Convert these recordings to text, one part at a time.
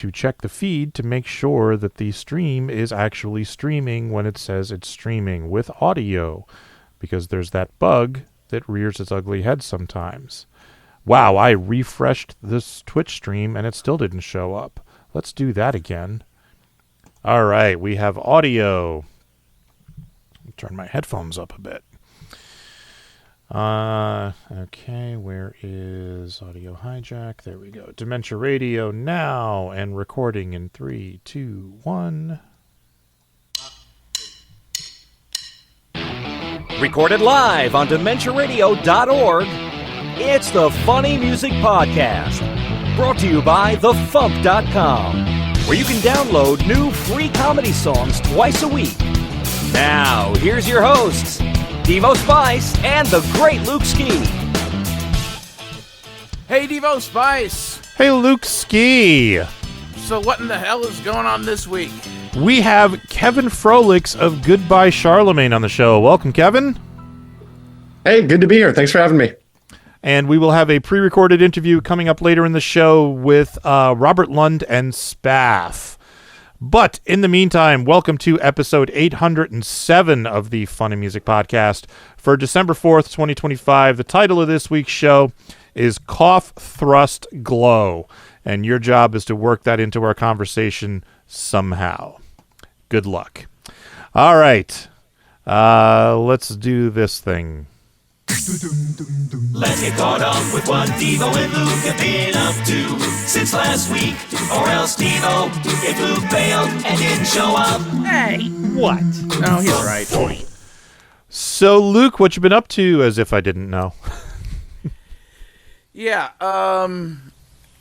to check the feed to make sure that the stream is actually streaming when it says it's streaming with audio, because there's that bug that rears its ugly head sometimes. Wow, I refreshed this Twitch stream and it still didn't show up. Let's do that again. All right, we have audio. Turn my headphones up a bit. Okay, where is audio hijack? There we go. Dementia Radio now and recording in 3, 2, 1. Recorded live on DementiaRadio.org, it's the Funny Music Podcast, brought to you by FuMP.com, where you can download new free comedy songs twice a week. Now, here's your hosts, Devo Spice and the great Luke Ski. Hey, Devo Spice. Hey, Luke Ski. So what in the hell is going on this week? We have Kevin Froleiks of Goodbye Charlemagne on the show. Welcome, Kevin. Hey, good to be here. Thanks for having me. And we will have a pre-recorded interview coming up later in the show with Robert Lund and Spaff. But in the meantime, welcome to episode 807 of the Funny Music Podcast for December 4th, 2025. The title of this week's show is Cough, Thrust, Glow. And your job is to work that into our conversation somehow. Good luck. All right. Let's do this thing. Let's get caught up with what Devo and Luke have been up to since last week. Or else Devo, if Luke bailed and didn't show up. Hey, what? No, he's right. So, Luke, what you been up to, as if I didn't know? Yeah,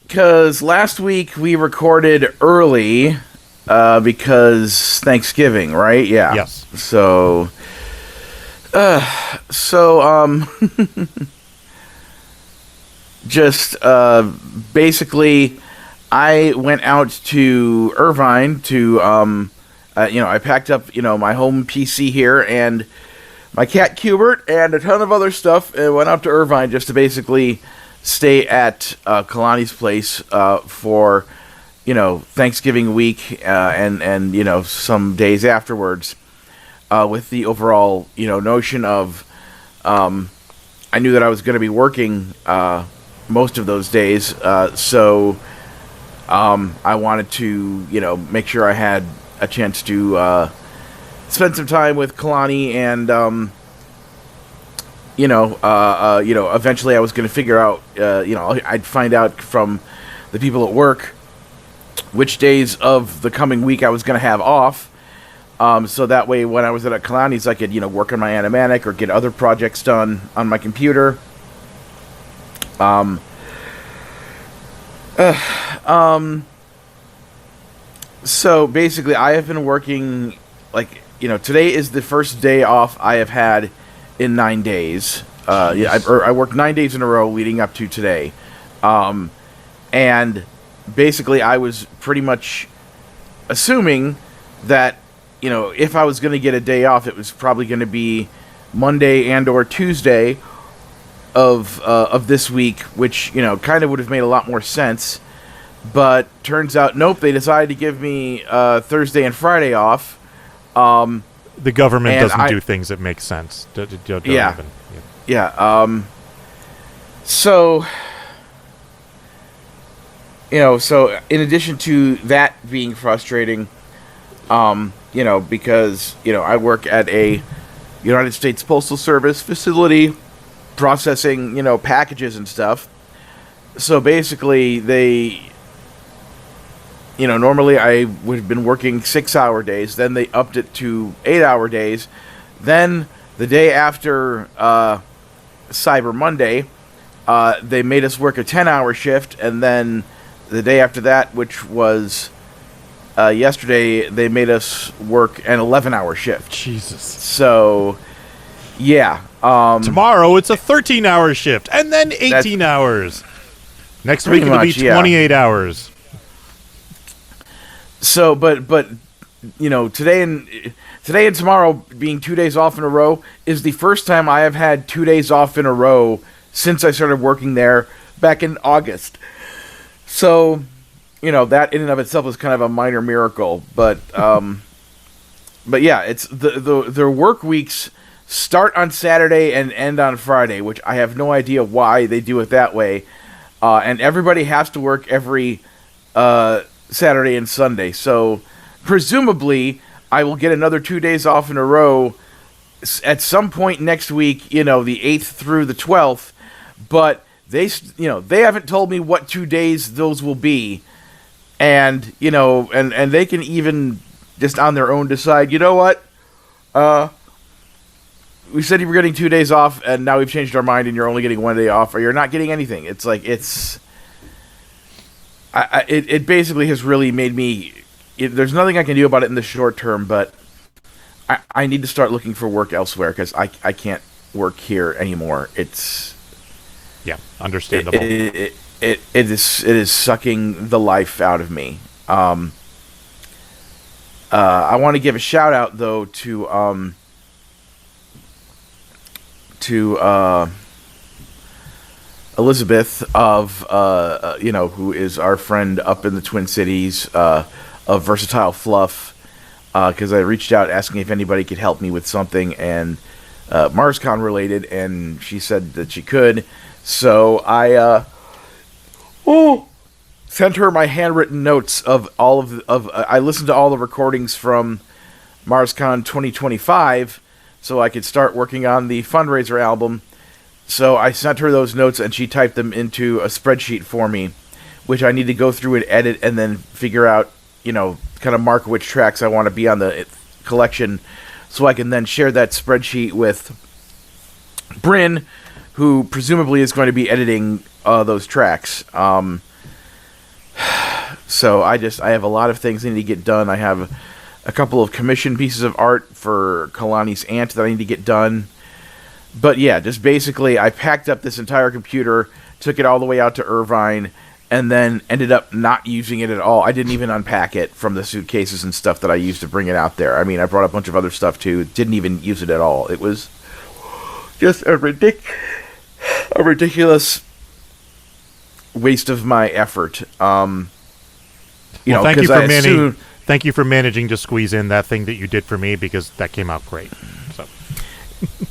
because last week we recorded early because Thanksgiving, right? Yeah. Yes. So just basically, I went out to Irvine to, I packed up, my home PC here and my cat Cubert and a ton of other stuff and went out to Irvine just to basically stay at Kalani's place for, Thanksgiving week and some days afterwards. With the overall, notion of, I knew that I was going to be working most of those days, so I wanted to, make sure I had a chance to spend some time with Kalani, and eventually I was going to figure out, I'd find out from the people at work which days of the coming week I was going to have off. So that way, when I was at Kalani's, I could, work on my animatic or get other projects done on my computer. So basically, I have been working, today is the first day off I have had in 9 days. I worked 9 days in a row leading up to today. And basically, I was pretty much assuming that, if I was going to get a day off, it was probably going to be Monday and or Tuesday of this week, which, kind of would have made a lot more sense. But turns out, nope, they decided to give me Thursday and Friday off. The government doesn't do things that make sense. So, so in addition to that being frustrating, because, I work at a United States Postal Service facility processing, packages and stuff. So basically they, normally I would have been working 6-hour days. Then they upped it to 8-hour days. Then the day after Cyber Monday, they made us work a 10-hour shift. And then the day after that, which was yesterday, they made us work an 11-hour shift. Jesus. So, yeah. Tomorrow it's a 13-hour shift, and then 18 hours. Next week it'll be 28 hours. So, but today and tomorrow being 2 days off in a row is the first time I have had 2 days off in a row since I started working there back in August. So, that in and of itself is kind of a minor miracle. But yeah, it's their work weeks start on Saturday and end on Friday, which I have no idea why they do it that way. And everybody has to work every Saturday and Sunday. So presumably I will get another 2 days off in a row at some point next week, the 8th through the 12th. But they haven't told me what 2 days those will be. And, and they can even just on their own decide, you know what? We said you were getting 2 days off, and now we've changed our mind, and you're only getting 1 day off, or you're not getting anything. It's like, it basically has really made me, there's nothing I can do about it in the short term, but I need to start looking for work elsewhere, because I can't work here anymore. It's... Yeah, understandable. It is sucking the life out of me. I want to give a shout out though to Elizabeth of who is our friend up in the Twin Cities of Versatile Fluff, because I reached out asking if anybody could help me with something and MarsCon related, and she said that she could. So I sent her my handwritten notes of all of I listened to all the recordings from MarsCon 2025 so I could start working on the fundraiser album. So I sent her those notes and she typed them into a spreadsheet for me, which I need to go through and edit and then figure out, kind of mark which tracks I want to be on the collection, so I can then share that spreadsheet with Bryn, who presumably is going to be editing those tracks. So I have a lot of things I need to get done. I have a couple of commissioned pieces of art for Kalani's aunt that I need to get done. But yeah, just basically I packed up this entire computer, took it all the way out to Irvine, and then ended up not using it at all. I didn't even unpack it from the suitcases and stuff that I used to bring it out there. I mean, I brought a bunch of other stuff too. Didn't even use it at all. It was just a ridiculous waste of my effort. Thank you for managing to squeeze in that thing that you did for me, because that came out great. So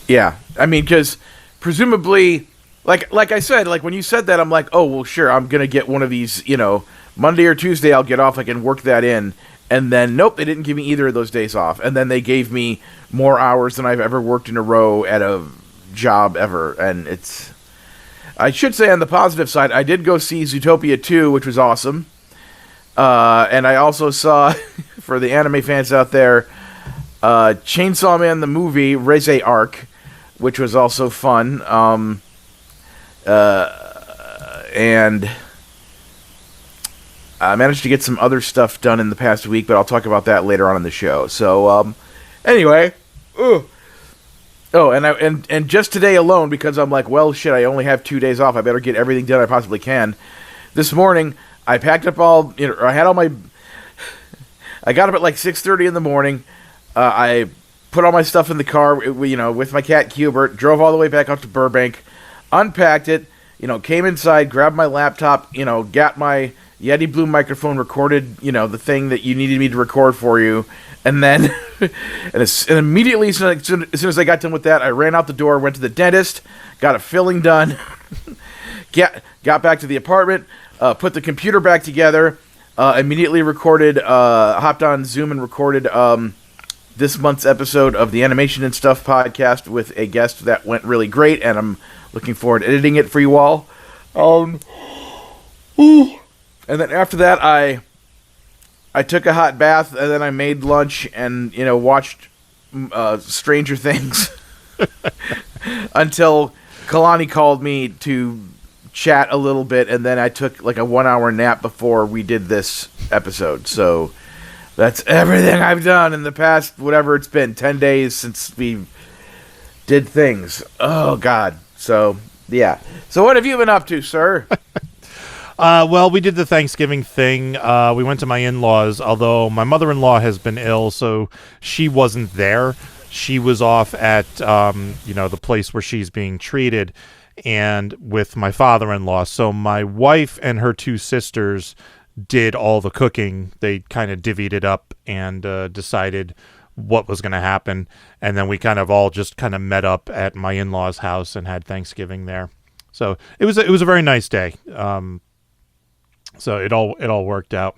yeah, I mean, because presumably, like I said, like when you said that, I'm like, oh well, sure, I'm gonna get one of these, Monday or Tuesday I'll get off. I can work that in, and then nope, they didn't give me either of those days off, and then they gave me more hours than I've ever worked in a row at a job ever, and it's. I should say on the positive side, I did go see Zootopia 2, which was awesome. And I also saw, for the anime fans out there, Chainsaw Man the movie, Reze Arc, which was also fun. And I managed to get some other stuff done in the past week, but I'll talk about that later on in the show. So, anyway. Oh, and just today alone, because I'm like, well, shit, I only have 2 days off. I better get everything done I possibly can. This morning, I packed up all, I had all my, I got up at like 6:30 in the morning. I put all my stuff in the car, with my cat Cubert, drove all the way back out to Burbank, unpacked it, came inside, grabbed my laptop, got my Yeti Blue microphone, recorded, the thing that you needed me to record for you. And then, and immediately, as soon as I got done with that, I ran out the door, went to the dentist, got a filling done, got back to the apartment, put the computer back together, immediately recorded, hopped on Zoom and recorded this month's episode of the Animation and Stuff podcast with a guest that went really great, and I'm looking forward to editing it for you all. And then after that, I took a hot bath, and then I made lunch and, watched Stranger Things until Kalani called me to chat a little bit, and then I took like a 1 hour nap before we did this episode. So that's everything I've done in the past, whatever it's been, 10 days since we did things. Oh, God. So, yeah. So what have you been up to, sir? Well, we did the Thanksgiving thing. We went to my in-laws, although my mother-in-law has been ill, so she wasn't there. She was off at, the place where she's being treated, and with my father-in-law. So my wife and her two sisters did all the cooking. They kind of divvied it up and decided what was going to happen, and then we kind of all just kind of met up at my in-laws' house and had Thanksgiving there. So it was a very nice day. So it all worked out.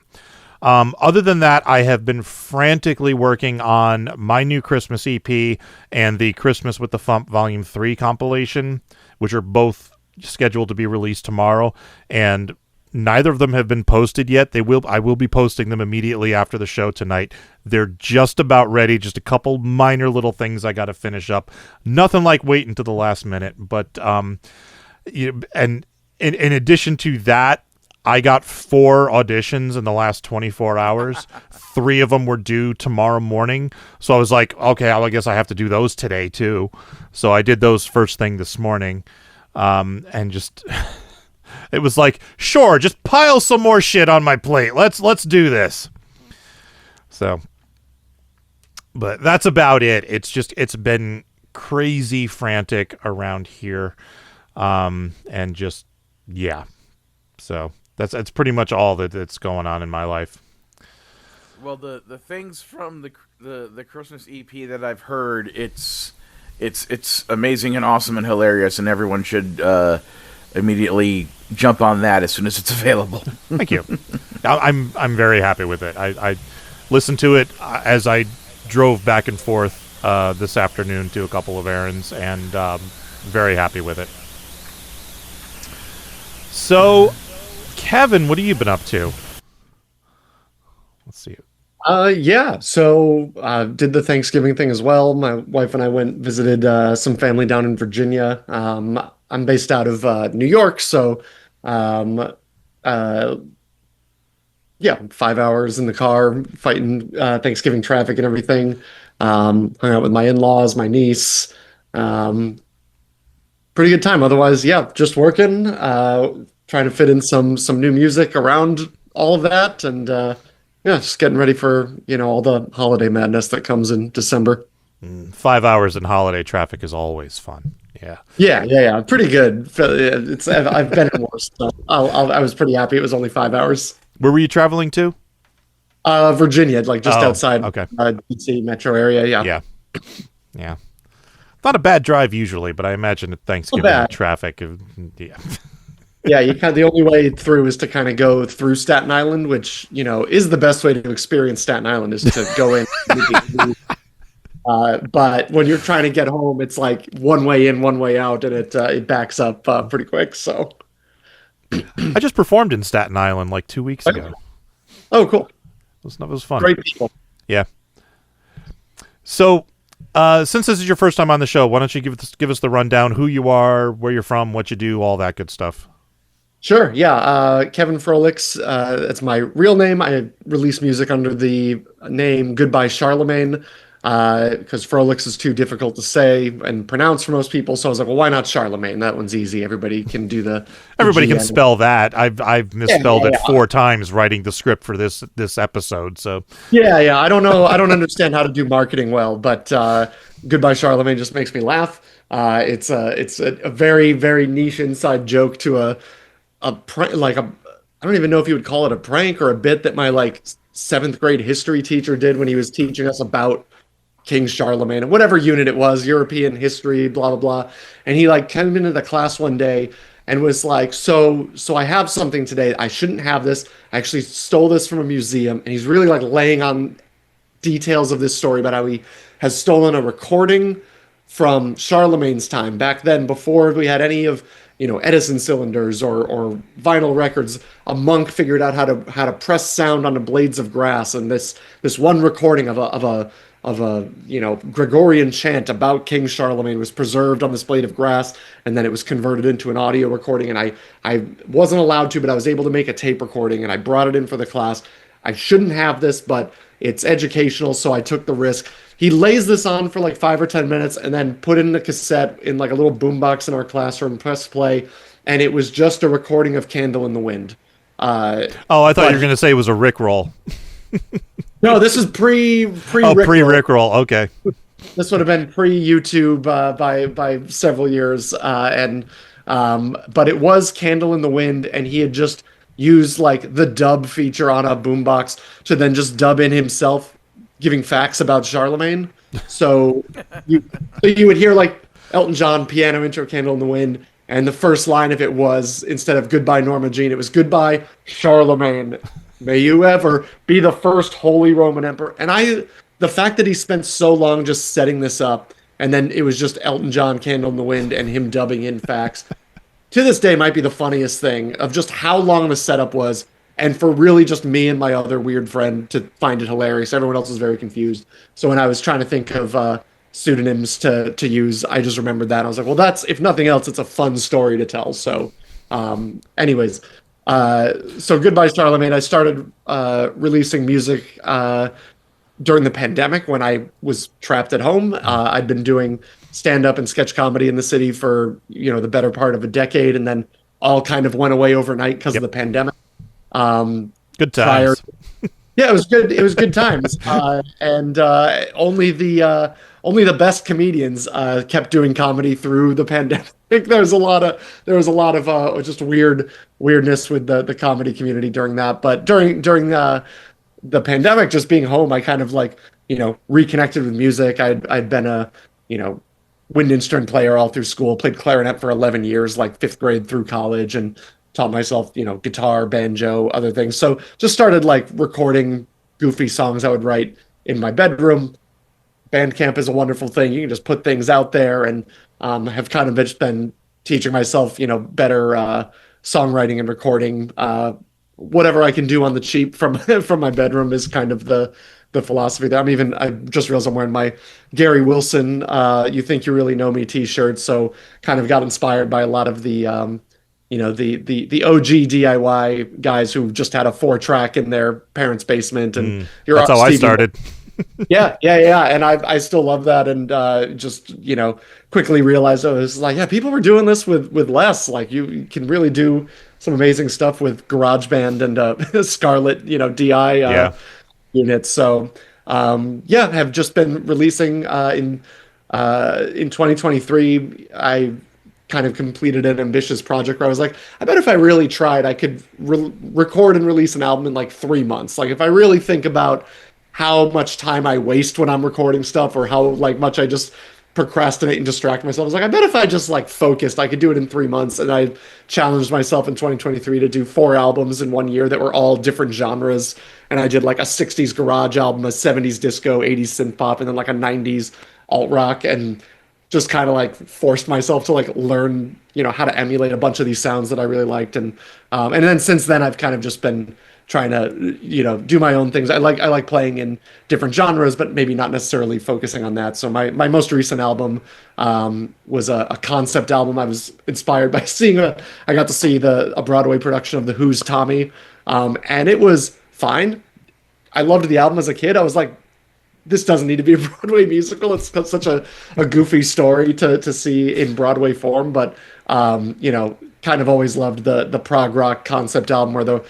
Other than that, I have been frantically working on my new Christmas EP and the Christmas with the FuMP Volume 3 compilation, which are both scheduled to be released tomorrow, and neither of them have been posted yet. I will be posting them immediately after the show tonight. They're just about ready, just a couple minor little things I got to finish up. Nothing like waiting to the last minute, but and in addition to that, I got 4 auditions in the last 24 hours. 3 of them were due tomorrow morning. So I was like, okay, well, I guess I have to do those today too. So I did those first thing this morning. And just, it was like, sure, just pile some more shit on my plate. Let's do this. So, but that's about it. It's been crazy frantic around here. And just, yeah. So that's pretty much all that's going on in my life. Well, the things from the Christmas EP that I've heard, it's amazing and awesome and hilarious, and everyone should immediately jump on that as soon as it's available. Thank you. I'm very happy with it. I listened to it as I drove back and forth this afternoon to a couple of errands, and very happy with it. So, Kevin, what have you been up to? Let's see. Yeah, so did the Thanksgiving thing as well. My wife and I visited some family down in Virginia. I'm based out of New York, so yeah, 5 hours in the car fighting Thanksgiving traffic and everything. Hung out with my in-laws, my niece. Pretty good time. Otherwise, yeah, just working, trying to fit in some new music around all of that, and yeah, just getting ready for all the holiday madness that comes in December. 5 hours in holiday traffic is always fun. Yeah. Yeah. Pretty good. I've been in worse, so I was pretty happy. It was only 5 hours. Where were you traveling to? Virginia, like just outside okay. DC metro area. Yeah. Not a bad drive usually, but I imagine at Thanksgiving traffic. Yeah. Yeah, the only way through is to kind of go through Staten Island, which is the best way to experience Staten Island, is to go in. But when you're trying to get home, it's like one way in, one way out, and it backs up pretty quick. So I just performed in Staten Island like 2 weeks ago. Oh, cool! It was fun. Great people. Yeah. So, since this is your first time on the show, why don't you give us the rundown? Who you are, where you're from, what you do, all that good stuff. Sure, yeah. Kevin Froleiks, that's my real name. I release music under the name Goodbye Charlemagne, because Froleiks is too difficult to say and pronounce for most people. So I was like, well, why not Charlemagne? That one's easy. Everybody can do Everybody can spell that. I've misspelled it 4 times writing the script for this episode. So yeah. I don't know. I don't understand how to do marketing well, but Goodbye Charlemagne just makes me laugh. It's a very, very niche inside joke to a prank, I don't even know if you would call it a prank or a bit that my 7th grade history teacher did when he was teaching us about King Charlemagne, whatever unit it was, European history, blah, blah, blah. And he came into the class one day and was like, so I have something today. I shouldn't have this. I actually stole this from a museum. And he's really laying on details of this story about how he has stolen a recording from Charlemagne's time, back then, before we had any of Edison cylinders or vinyl records. A monk figured out how to press sound onto blades of grass, and this one recording of a Gregorian chant about King Charlemagne was preserved on this blade of grass, and then it was converted into an audio recording. And I wasn't allowed to, but I was able to make a tape recording, and I brought it in for the class. I shouldn't have this, but it's educational, so I took the risk. He lays this on for 5 or 10 minutes and then put it in a cassette in a little boombox in our classroom, press play, and it was just a recording of Candle in the Wind. I thought you were going to say it was a Rickroll. No, this is pre-Rickroll. Pre-Rickroll, okay. This would have been pre-YouTube by several years, but it was Candle in the Wind, and he had just use like the dub feature on a boombox to then just dub in himself giving facts about Charlemagne. So you you would hear like Elton John piano intro, Candle in the Wind, and the first line of it was, instead of goodbye Norma Jean, it was goodbye Charlemagne. May you ever be the first Holy Roman Emperor. And the fact that he spent so long just setting this up, and then it was just Elton John, Candle in the Wind, and him dubbing in facts, to this day might be the funniest thing of just how long the setup was, and for really just me and my other weird friend to find it hilarious. Everyone else was very confused. So when I was trying to think of pseudonyms to use, I just remembered that. I was like, well, that's, if nothing else, it's a fun story to tell. So anyways, so Goodbye Charlemagne, I started releasing music during the pandemic when I was trapped at home. I'd been doing stand-up and sketch comedy in the city for, the better part of a decade, and then all kind of went away overnight because of the pandemic. Good times. Yeah, it was good. It was good times. And only the best comedians kept doing comedy through the pandemic. There was a lot of just weirdness with the comedy community during that. But during the pandemic, just being home, I kind of reconnected with music. I'd been a wind instrument player all through school, played clarinet for 11 years, like fifth grade through college, and taught myself, guitar, banjo, other things. So just started recording goofy songs I would write in my bedroom. Bandcamp is a wonderful thing. You can just put things out there, and have kind of just been teaching myself, better songwriting and recording. Whatever I can do on the cheap from my bedroom is kind of the philosophy there. I just realized I'm wearing my Gary Wilson You Think You Really Know Me t-shirt, so kind of got inspired by a lot of the the OG DIY guys who just had a 4-track in their parents' basement, and that's how I started. yeah, and I still love that, and just quickly realized I was like, yeah, people were doing this with less. Like you can really do some amazing stuff with GarageBand and Scarlett, DI units. So have just been releasing in 2023. I kind of completed an ambitious project where I was like, I bet if I really tried, I could record and release an album in 3 months. Like if I really think about how much time I waste when I'm recording stuff, or how much I just procrastinate and distract myself, I was like, I bet if I just focused, I could do it in 3 months. And I challenged myself in 2023 to do 4 albums in 1 year that were all different genres. And I did a 60s garage album, a 70s disco, 80s synth pop, and then a 90s alt rock, and just kind of forced myself to learn, how to emulate a bunch of these sounds that I really liked. And then since then I've kind of just been trying to, do my own things. I like playing in different genres, but maybe not necessarily focusing on that. So my most recent album was a concept album. I was inspired by I got to see a Broadway production of The Who's Tommy. And it was fine. I loved the album as a kid. I was like, this doesn't need to be a Broadway musical. It's such a goofy story to see in Broadway form. But, kind of always loved the prog rock concept album, or the,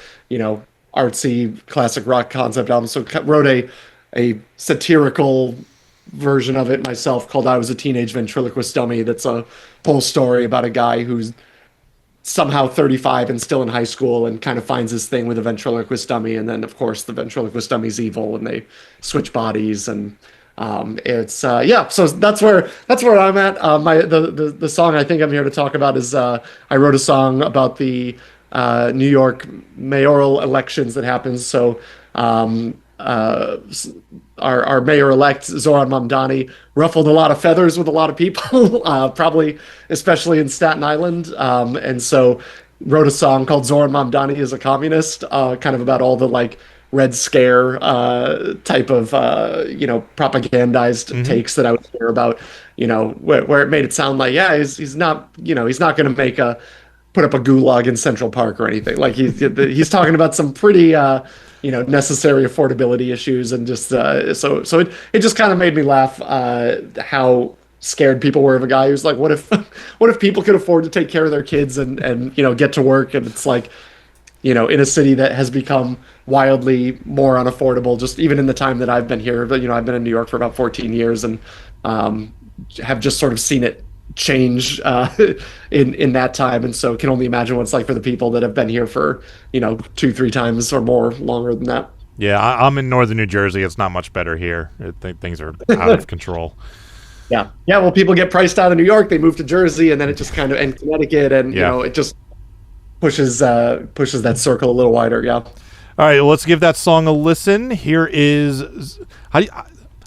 artsy classic rock concept album. So wrote a satirical version of it myself called I Was a Teenage Ventriloquist Dummy. That's a whole story about a guy who's somehow 35 and still in high school, and kind of finds his thing with a ventriloquist dummy. And then of course the ventriloquist dummy's evil, and they switch bodies, and it's so that's where I'm at. The song I think I'm here to talk about is I wrote a song about the New York mayoral elections that happens. So our mayor-elect Zoran Mamdani ruffled a lot of feathers with a lot of people, probably especially in Staten Island, and so wrote a song called Zoran Mamdani is a Communist, kind of about all the Red Scare type of propagandized takes that I would hear about, where it made it sound like, he's not going to put up a gulag in Central Park or anything. He's talking about some pretty necessary affordability issues, and just so it just kind of made me laugh how scared people were of a guy who's like, what if people could afford to take care of their kids and get to work, and it's in a city that has become wildly more unaffordable, just even in the time that I've been here. But I've been in New York for about 14 years, and have just sort of seen it change in that time, and so can only imagine what it's like for the people that have been here for 2-3 times or more longer than that. Yeah, I'm in northern New Jersey. It's not much better here. Things are out of control. Yeah. Well, people get priced out of New York, they move to Jersey, and then it just kind of, and Connecticut, and it just pushes that circle a little wider. Yeah. All right, well, let's give that song a listen. Here is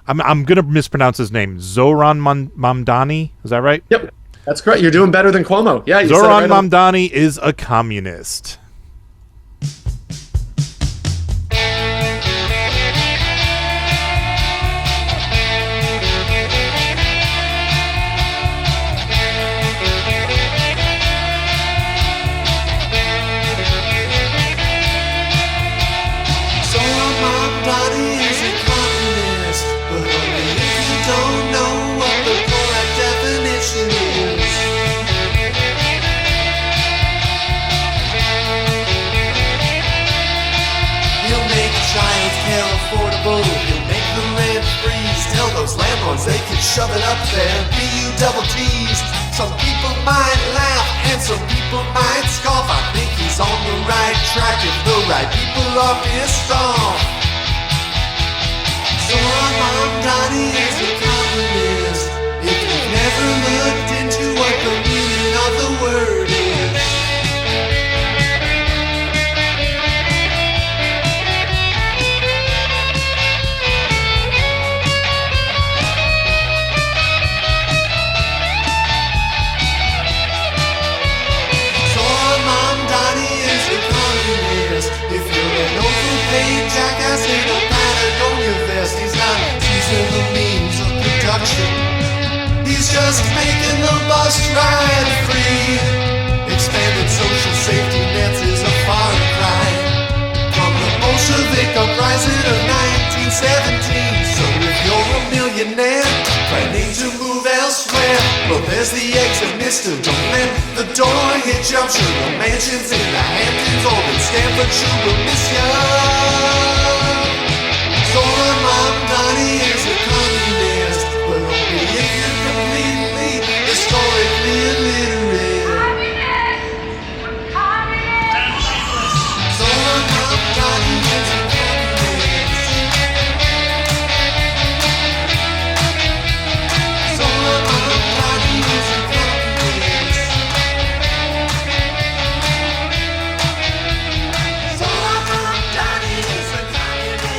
I'm gonna mispronounce his name. Zoran Mamdani. Is that right? Yep, that's correct. You're doing better than Cuomo. Yeah. You Zoran Mamdani is a communist. They can shove it up there, B-U-double-T's. Some people might laugh and some people might scoff. I think he's on the right track if the right people are pissed off. Zoran Mamdani is a communist. If you've never looked into what the meaning of the word is. Jackass in a Patagonia vest. He's not teasing the means of production. He's just making the bus ride free. Expanded social safety nets is a far cry from the Bolshevik uprising of 1917. So if you're a millionaire planning to move elsewhere, well, there's the exit, mister. Don't let the door hit you. I'm sure your mansion's in the Hamptons or in Stanford sure will miss ya. Zoran Mamdani is a communist, but only if you're completely historically illiterate. Zoran Mamdani is a communist. Zoran Mamdani is a communist. Zoran Mamdani is a communist.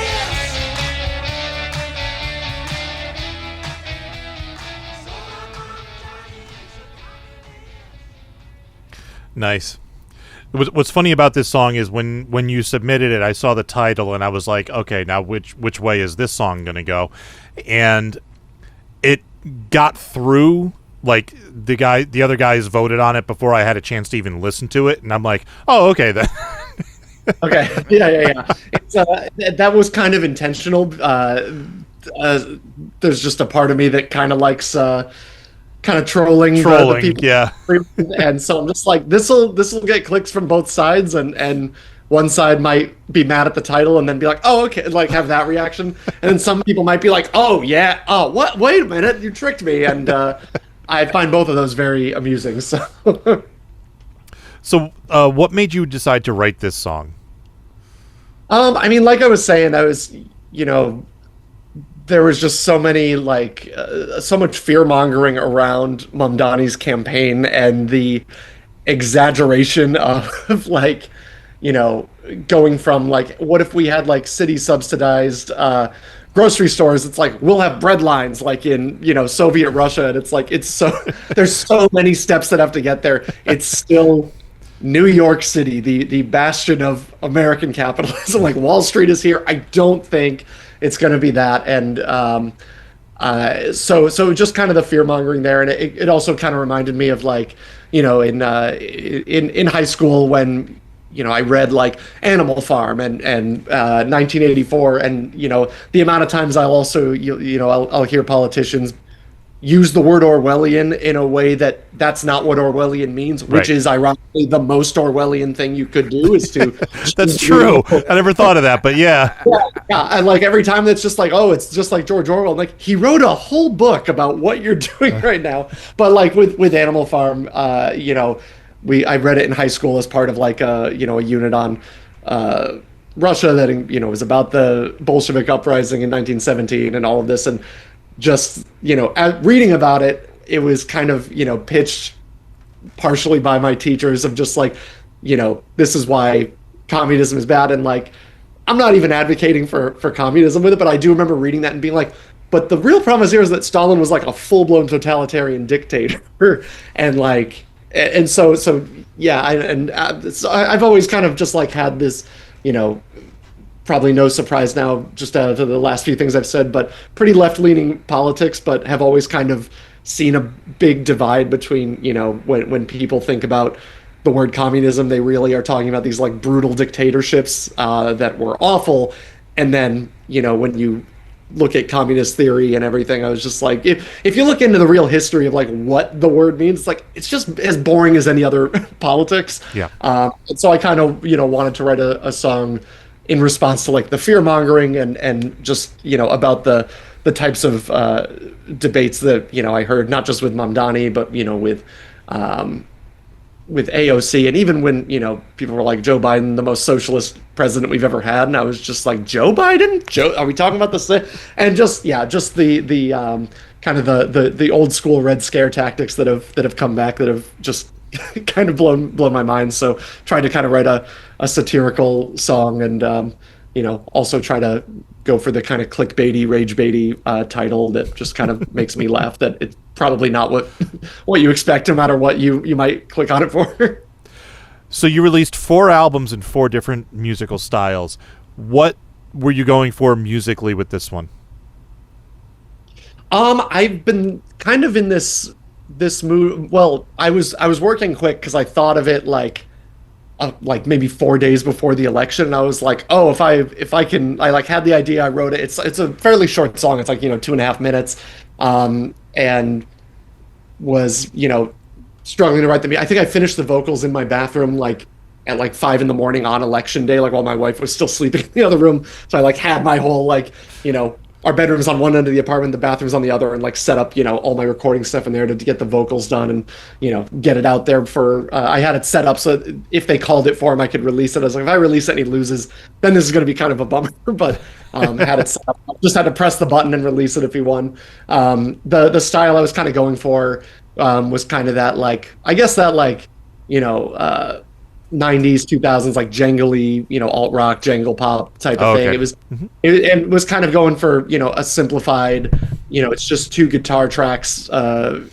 Nice. What's funny about this song is when you submitted it, I saw the title and I was like, okay, now which way is this song gonna go? And it got through. Like the other guys voted on it before I had a chance to even listen to it, and I'm like, oh, okay then. Okay. Yeah. It's, that was kind of intentional. There's just a part of me that kind of likes kind of trolling the people. Yeah. And so I'm just like, this'll get clicks from both sides, and one side might be mad at the title and then be like, oh, okay, like have that reaction. And then some people might be like, oh yeah, oh what? Wait a minute, you tricked me. And I find both of those very amusing. So. So, what made you decide to write this song? I mean, like I was saying, there was just so many, so much fear-mongering around Mamdani's campaign and the exaggeration of, going from, what if we had, city-subsidized grocery stores? It's like, we'll have bread lines, like in, Soviet Russia, and it's like, there's so many steps that have to get there. It's still New York City, the bastion of American capitalism. Like, Wall Street is here. I don't think it's going to be that. And so just kind of the fear mongering there. And it also kind of reminded me of in high school when, I read Animal Farm and 1984, and the amount of times I'll also I'll hear politicians use the word Orwellian in a way that's not what Orwellian means, which is ironically the most Orwellian thing you could do is to. That's true. I never thought of that, but yeah. And like every time that's just like, oh, it's just like George Orwell. I'm like, he wrote a whole book about what you're doing right now. But like with Animal Farm, you know, I read it in high school as part of like a unit on Russia that, you know, was about the Bolshevik uprising in 1917 and all of this. And just, you know, reading about it, it was kind of, you know, pitched partially by my teachers of just like, you know, this is why communism is bad. And like, I'm not even advocating for communism with it, but I do remember reading that and being like, but the real problem here is that Stalin was like a full-blown totalitarian dictator. And like, and so yeah, I've always kind of just like had this, you know, probably no surprise now, just out of the last few things I've said, but pretty left-leaning politics, but have always kind of seen a big divide between, you know, when people think about the word communism, they really are talking about these like brutal dictatorships that were awful. And then, you know, when you look at communist theory and everything, I was just like, if you look into the real history of like what the word means, it's like, it's just as boring as any other politics. Yeah. And so I kind of, you know, wanted to write a song in response to like the fear mongering and just, you know, about the types of debates that, you know, I heard not just with Mamdani, but, you know, with AOC, and even when, you know, people were like, Joe Biden, the most socialist president we've ever had, and I was just like, Joe Biden? Are we talking about this? And just, yeah, just the kind of the old school Red Scare tactics that have come back that have just kind of blown my mind. So trying to kind of write a satirical song and, you know, also try to go for the kind of clickbaity, rage baity title that just kind of makes me laugh, that it's probably not what you expect, no matter what you might click on it for. So you released 4 albums in 4 different musical styles. What were you going for musically with this one? I've been kind of in this mood. Well, I was working quick because I thought of it like maybe 4 days before the election, and I was like, oh, if I can, I like had the idea, I wrote it. It's a fairly short song. It's like, you know, 2.5 minutes, and was, you know, struggling to write the. I think I finished the vocals in my bathroom like at like 5 a.m. on election day, like while my wife was still sleeping in the other room. So I like had my whole like, you know, our bedroom's on one end of the apartment, the bathroom's on the other, and like set up, you know, all my recording stuff in there to get the vocals done and, you know, get it out there for, I had it set up so that if they called it for him, I could release it. I was like, if I release it and he loses, then this is going to be kind of a bummer, but had it set up. Just had to press the button and release it if he won. The style I was kind of going for was kind of that, like, I guess that like, you know, 90s 2000s like jangly, you know, alt rock jangle pop type of thing. It was it was kind of going for, you know, a simplified, you know, it's just 2 guitar tracks, a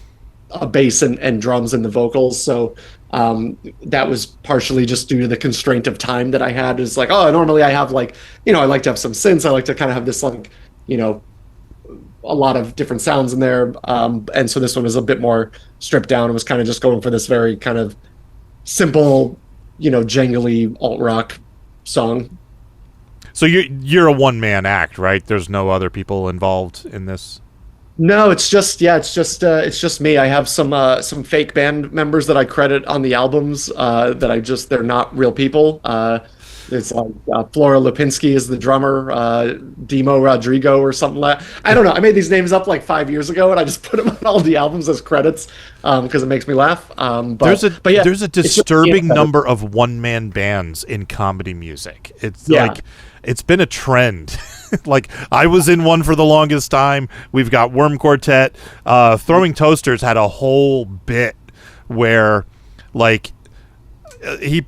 bass and drums and the vocals. So that was partially just due to the constraint of time that I had. Is like, oh, normally I have like, you know, I like to have some synths, I like to kind of have this like, you know, a lot of different sounds in there, and so this one was a bit more stripped down and was kind of just going for this very kind of simple, you know, jangly alt rock song. So you're a one-man act, right? There's no other people involved in this? No, it's just it's just me. I have some fake band members that I credit on the albums that they're not real people. It's like Flora Lipinski is the drummer, Demo Rodrigo or something like that. I don't know. I made these names up like 5 years ago, and I just put them on all the albums as credits because it makes me laugh. There's a disturbing number of one-man bands in comedy music. It's like it's been a trend. Like, I was in one for the longest time. We've got Worm Quartet. Throwing Toasters had a whole bit where, like,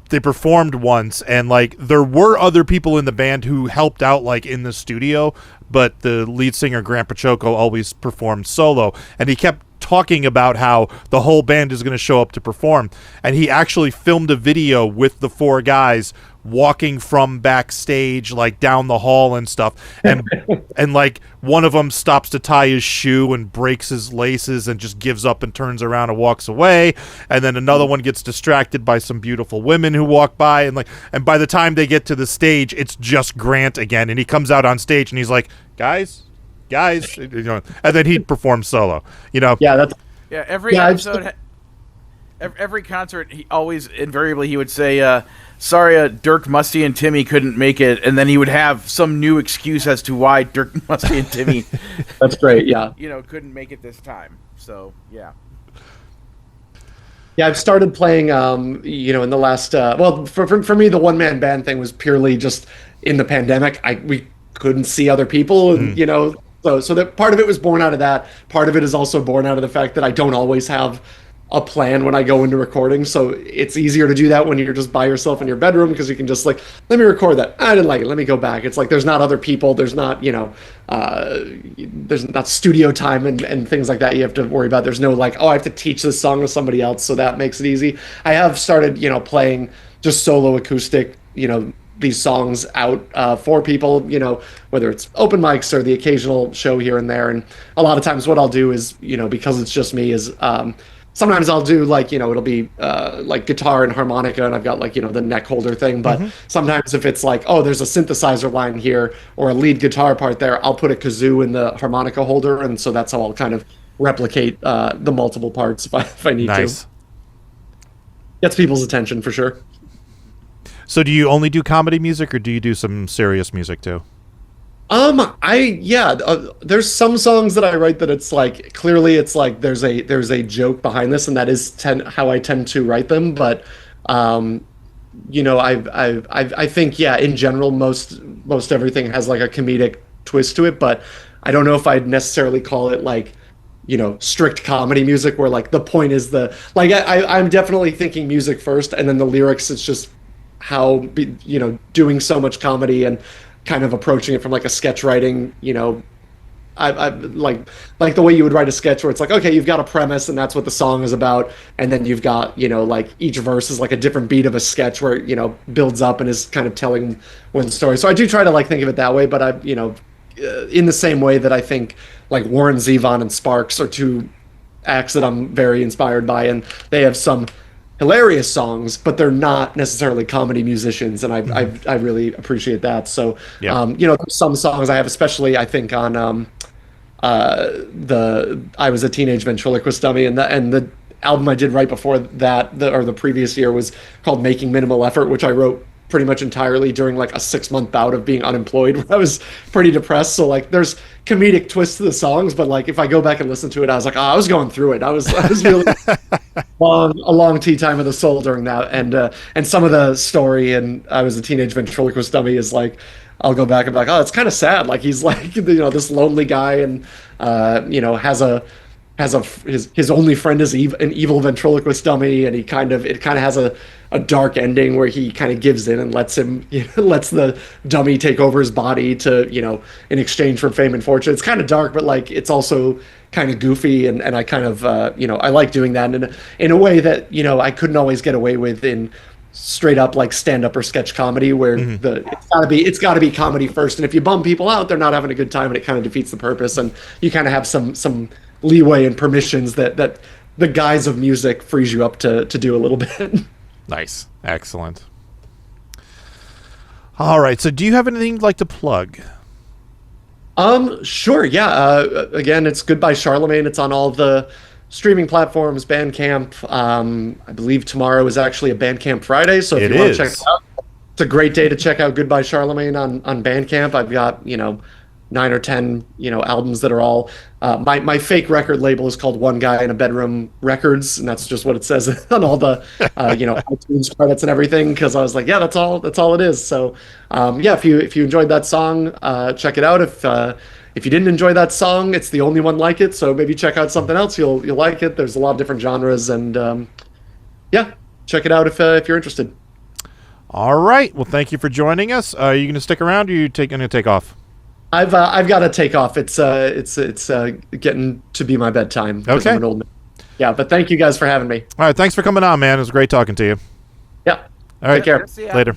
they performed once, and like there were other people in the band who helped out like in the studio, but the lead singer Grant Pachoco always performed solo, and he kept talking about how the whole band is going to show up to perform, and he actually filmed a video with the 4 guys walking from backstage like down the hall and stuff, and and like one of them stops to tie his shoe and breaks his laces and just gives up and turns around and walks away, and then another one gets distracted by some beautiful women who walk by, and by the time they get to the stage, it's just Grant again, and he comes out on stage and he's like, guys, guys, and then he'd perform solo. Yeah, that's Yeah, every Yeah, episode, every concert, he always invariably he would say, "Sorry, Dirk, Musty, and Timmy couldn't make it," and then he would have some new excuse as to why Dirk, Musty, and Timmy, that's great. Yeah. couldn't make it this time. So yeah. Yeah, I've started playing, in the last, for me, the one-man band thing was purely just in the pandemic. We couldn't see other people, and, so that part of it was born out of that. Part of it is also born out of the fact that I don't always have a plan when I go into recording. So it's easier to do that when you're just by yourself in your bedroom, because you can just let me record that. I didn't like it. Let me go back. It's like there's not other people. There's not, there's not studio time and things like that you have to worry about. There's no I have to teach this song to somebody else. So that makes it easy. I have started, playing just solo acoustic, these songs out for people, whether it's open mics or the occasional show here and there. And a lot of times what I'll do is, because it's just me, is sometimes I'll do it'll be guitar and harmonica, and I've got the neck holder thing. But sometimes if it's there's a synthesizer line here or a lead guitar part there, I'll put a kazoo in the harmonica holder, and so that's how I'll kind of replicate the multiple parts if I need to. Gets people's attention for sure. So do you only do comedy music, or do you do some serious music too? There's some songs that I write that it's clearly it's there's a joke behind this, and that is how I tend to write them. But I think in general most everything has a comedic twist to it. But I don't know if I'd necessarily call it strict comedy music, where the point is I'm definitely thinking music first, and then the lyrics, it's just how doing so much comedy and kind of approaching it from a sketch writing, I like the way you would write a sketch where it's okay, you've got a premise and that's what the song is about, and then you've got each verse is a different beat of a sketch where builds up and is kind of telling one story. So I do try to think of it that way, but I in the same way that I think Warren Zevon and Sparks are two acts that I'm very inspired by, and they have some hilarious songs, but they're not necessarily comedy musicians, and I really appreciate that. So some songs I have, especially I think on I Was a Teenage Ventriloquist Dummy, and the album I did right before that, the previous year, was called Making Minimal Effort, which I wrote pretty much entirely during a 6-month bout of being unemployed, where I was pretty depressed. So there's comedic twists to the songs, but if I go back and listen to it, I was I was going through it. I was really a long tea time of the soul during that. And some of the story, and I Was a Teenage Ventriloquist Dummy, is I'll go back and be oh, it's kind of sad. He's this lonely guy, and his only friend is an evil ventriloquist dummy, and it kind of has a dark ending where he kind of gives in and lets the dummy take over his body to in exchange for fame and fortune. It's kind of dark, but it's also kind of goofy, and I kind of I like doing that in a way that I couldn't always get away with in straight up stand up or sketch comedy, where it's gotta be comedy first, and if you bum people out, they're not having a good time, and it kind of defeats the purpose. And you kind of have some leeway and permissions that the guise of music frees you up to do a little bit. Nice. Excellent. All right. So do you have anything you'd like to plug? Sure. Yeah. Again, it's Goodbye Charlemagne. It's on all the streaming platforms, Bandcamp. I believe tomorrow is actually a Bandcamp Friday. So if you want to check it out, it's a great day to check out Goodbye Charlemagne on Bandcamp. I've got, 9 or 10, albums that are all, my fake record label is called One Guy in a Bedroom Records, and that's just what it says on all the, iTunes credits and everything, because I was that's all it is. So, if you enjoyed that song, check it out. If you didn't enjoy that song, it's the only one like it, so maybe check out something else. You'll like it. There's a lot of different genres, and check it out if you're interested. All right. Well, thank you for joining us. Are you going to stick around, or are you going to take off? I've got to take off. It's getting to be my bedtime. Okay. I'm an old man. Yeah, but thank you guys for having me. All right. Thanks for coming on, man. It was great talking to you. Yeah. All right. Take care. Later.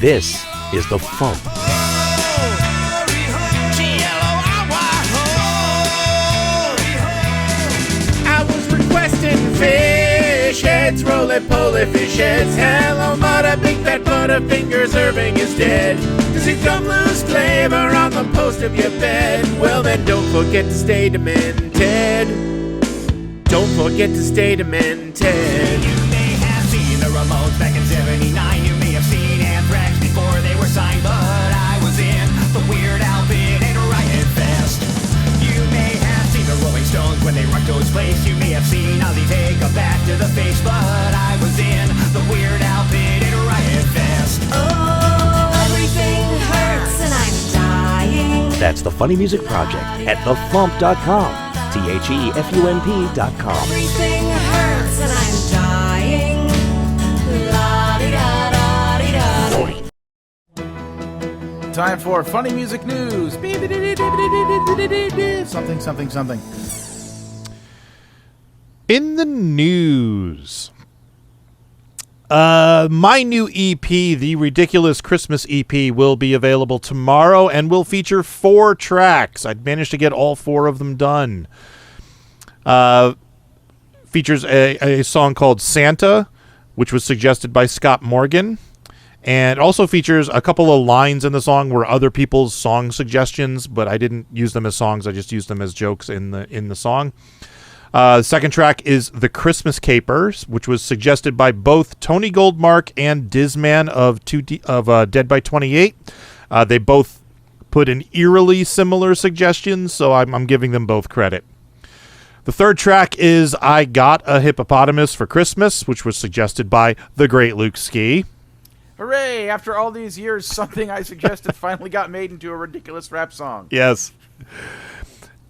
This is the FuMP. I was requesting fish heads, roly-poly fish heads. Hello, mother, big fat butterfinger serving is dead. Does he come loose flavor on the post rest of your bed. Well then don't forget to stay demented. Don't forget to stay demented. You may have seen the Ramones back in 79. You may have seen Anthrax before they were signed, but I was in the Weird Al Bit and Riot Fest. You may have seen the Rolling Stones when they rocked those places. You may have seen Ozzy take a bat to the face, but I was in the Weird Al Bit and Riot Fest. Oh, everything hurts and I'm dying. That's the Funny Music Project at thefump.com. THEFUMP.com. Everything hurts and I'm dying. La-di-da-da-di-da. Time for funny music news. Something, something, something. In the news, my new EP, the Ridiculous Christmas EP, will be available tomorrow and will feature 4 tracks. I'd managed to get all 4 of them done. Features a song called Santa, which was suggested by Scott Morgan, and also features a couple of lines in the song were other people's song suggestions, but I didn't use them as songs. I just used them as jokes in the song. The second track is The Christmas Capers, which was suggested by both Tony Goldmark and Dizman of Dead by 28. They both put in eerily similar suggestions, so I'm giving them both credit. The third track is I Got a Hippopotamus for Christmas, which was suggested by the great Luke Ski. Hooray! After all these years, something I suggested finally got made into a ridiculous rap song. Yes.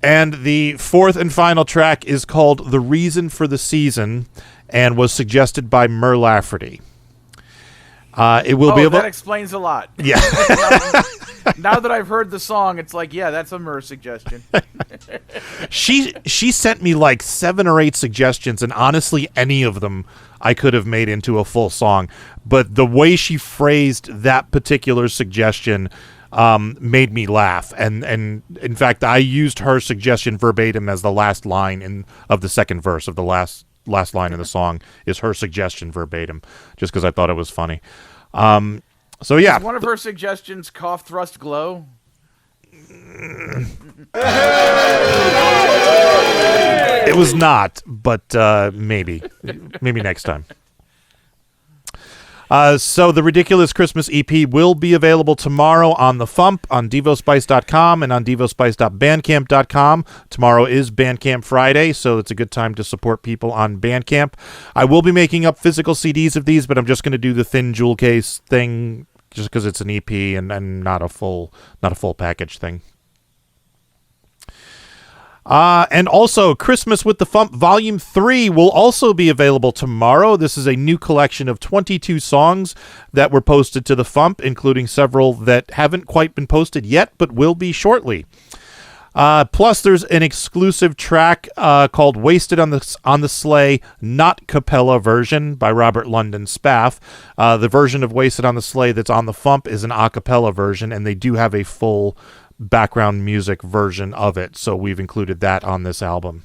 And the fourth and final track is called The Reason for the Season and was suggested by Mur Lafferty. It will be able. That explains a lot. Yeah. Now that I've heard the song, it's like, yeah, that's a Mur suggestion. She sent me like 7 or 8 suggestions, and honestly, any of them I could have made into a full song. But the way she phrased that particular suggestion made me laugh, and in fact, I used her suggestion verbatim as the last line of the second verse of the last line in the song is her suggestion verbatim, just because I thought it was funny. So yeah, Is one of her suggestions cough, thrust, glow? it was not, but maybe next time. So the Ridiculous Christmas EP will be available tomorrow on the FuMP, on DevoSpice.com, and on DevoSpice.bandcamp.com. Tomorrow is Bandcamp Friday, so it's a good time to support people on Bandcamp. I will be making up physical CDs of these, but I'm just going to do the thin jewel case thing just because it's an EP and not a full package thing. And also, Christmas with the FuMP Volume 3 will also be available tomorrow. This is a new collection of 22 songs that were posted to the FuMP, including several that haven't quite been posted yet, but will be shortly. Plus, there's an exclusive track called Wasted on the Sleigh, not Capella version by Robert Lund and Spaff. The version of Wasted on the Sleigh that's on the FuMP is an a cappella version, and they do have a full background music version of it, so we've included that on this album.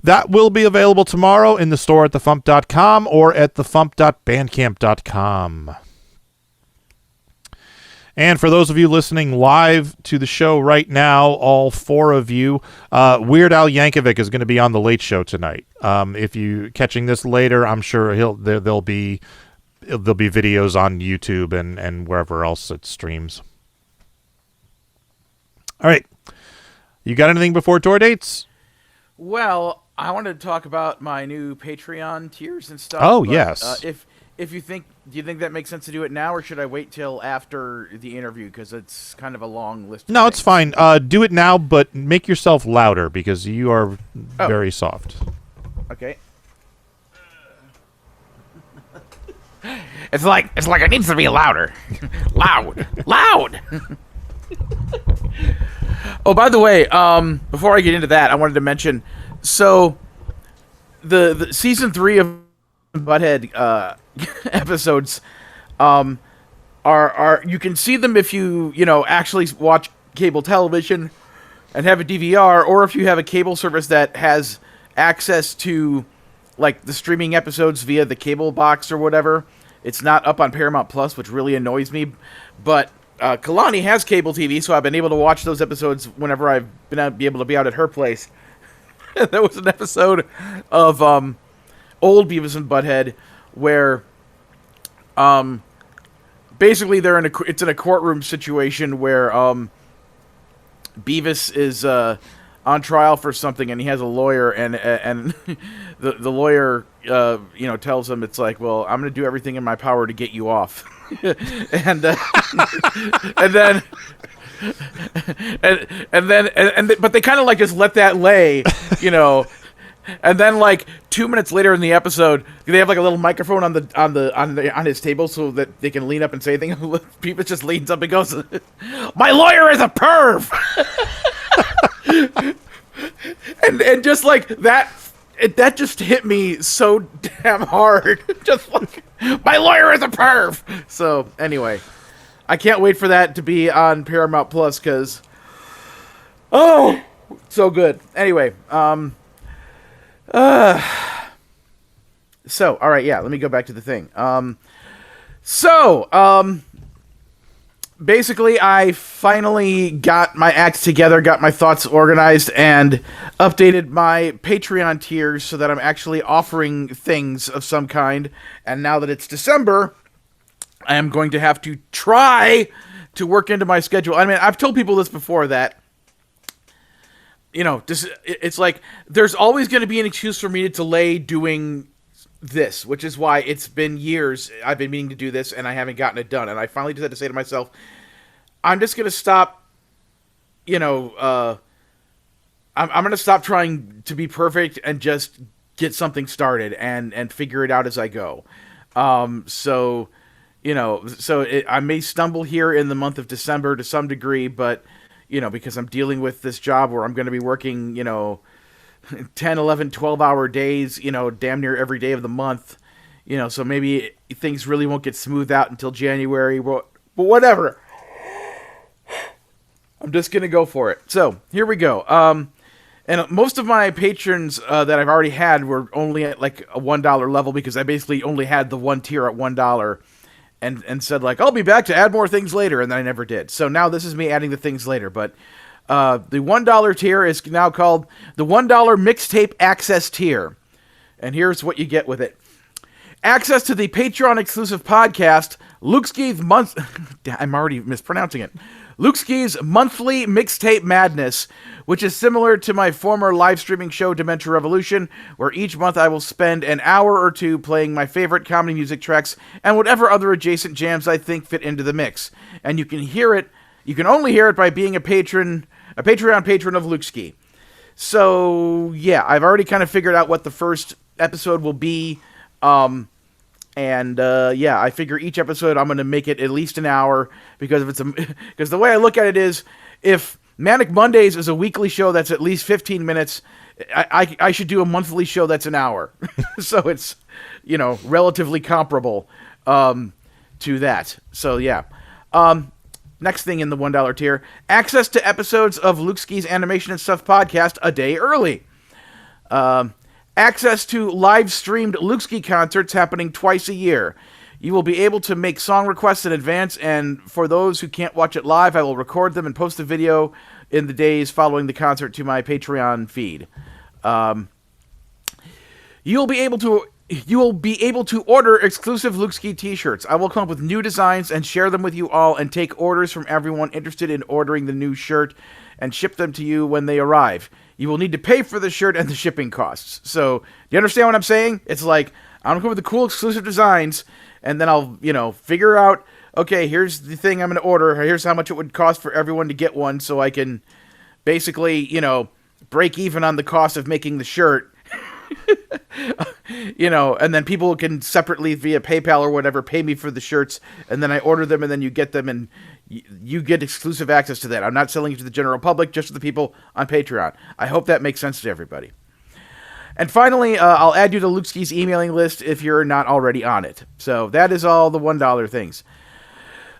That will be available tomorrow in the store at thefump.com or at thefump.bandcamp.com. And for those of you listening live to the show right now, all 4 of you, Weird Al Yankovic is going to be on the Late Show tonight. If you catching this later, I'm sure there'll be videos on YouTube and wherever else it streams. All right. You got anything before tour dates? Well, I wanted to talk about my new Patreon tiers and stuff. Oh, yes. Do you think that makes sense to do it now, or should I wait till after the interview because it's kind of a long list? No, it's fine. Do it now, but make yourself louder because you are very soft. Okay. It's like it needs to be louder. Loud. Oh, by the way, before I get into that, I wanted to mention, so the season 3 of Butthead episodes are you can see them if you actually watch cable television and have a DVR, or if you have a cable service that has access to like the streaming episodes via the cable box or whatever. It's not up on Paramount Plus, which really annoys me, but Kalani has cable TV, so I've been able to watch those episodes whenever I've been able to be out at her place. There was an episode of old Beavis and Butthead where basically it's in a courtroom situation where Beavis is on trial for something, and he has a lawyer, and the lawyer tells him, it's like, well, I'm going to do everything in my power to get you off. and then but they kind of like just let that lay, and then like 2 minutes later in the episode, they have like a little microphone on his table so that they can lean up and say things. People just leans up and goes, "My lawyer is a perv," and just like that. That just hit me so damn hard. Just like, my lawyer is a perv. So anyway, I can't wait for that to be on Paramount Plus because, oh, so good. Anyway, so all right, yeah. Let me go back to the thing. Basically, I finally got my act together, got my thoughts organized, and updated my Patreon tiers so that I'm actually offering things of some kind. And now that it's December, I am going to have to try to work into my schedule. I mean, I've told people this before that, it's like there's always going to be an excuse for me to delay doing this, which is why it's been years I've been meaning to do this and I haven't gotten it done. And I finally just had to say to myself, I'm just going to stop, I'm going to stop trying to be perfect and just get something started and figure it out as I go. I may stumble here in the month of December to some degree, but, because I'm dealing with this job where I'm going to be working, 10, 11, 12-hour days, damn near every day of the month, so maybe things really won't get smoothed out until January, but whatever. I'm just going to go for it. So, here we go. And most of my patrons that I've already had were only at like a $1 level because I basically only had the one tier at $1 and said like, I'll be back to add more things later, and then I never did. So now this is me adding the things later, but the $1 tier is now called the $1 Mixtape Access Tier. And here's what you get with it. Access to the Patreon-exclusive podcast, Lukeski's I'm already mispronouncing it. Lukeski's Monthly Mixtape Madness, which is similar to my former live streaming show, Dementia Revolution, where each month I will spend an hour or two playing my favorite comedy music tracks and whatever other adjacent jams I think fit into the mix. And you can only hear it by being a Patreon patron of Lukeski. So, yeah, I've already kind of figured out what the first episode will be. I figure each episode I'm going to make it at least an hour because because the way I look at it is if Manic Mondays is a weekly show that's at least 15 minutes, I should do a monthly show that's an hour. So it's, relatively comparable to that. So, yeah. Next thing in the $1 tier, access to episodes of Lukeski's Animation and Stuff podcast a day early. Access to live-streamed Lukeski concerts happening twice a year. You will be able to make song requests in advance, and for those who can't watch it live, I will record them and post the video in the days following the concert to my Patreon feed. You will be able to order exclusive Lukeski t-shirts. I will come up with new designs and share them with you all and take orders from everyone interested in ordering the new shirt and ship them to you when they arrive. You will need to pay for the shirt and the shipping costs. So, do you understand what I'm saying? It's like, I'm going to come up with the cool exclusive designs, and then I'll, figure out, okay, here's the thing I'm going to order. Here's how much it would cost for everyone to get one so I can basically, break even on the cost of making the shirt. And then people can separately via PayPal or whatever pay me for the shirts, and then I order them, and then you get them, and you get exclusive access to that. I'm not selling it to the general public, just to the people on Patreon. I hope that makes sense to everybody. And finally, I'll add you to Lukeski's emailing list if you're not already on it. So that is all the $1 things.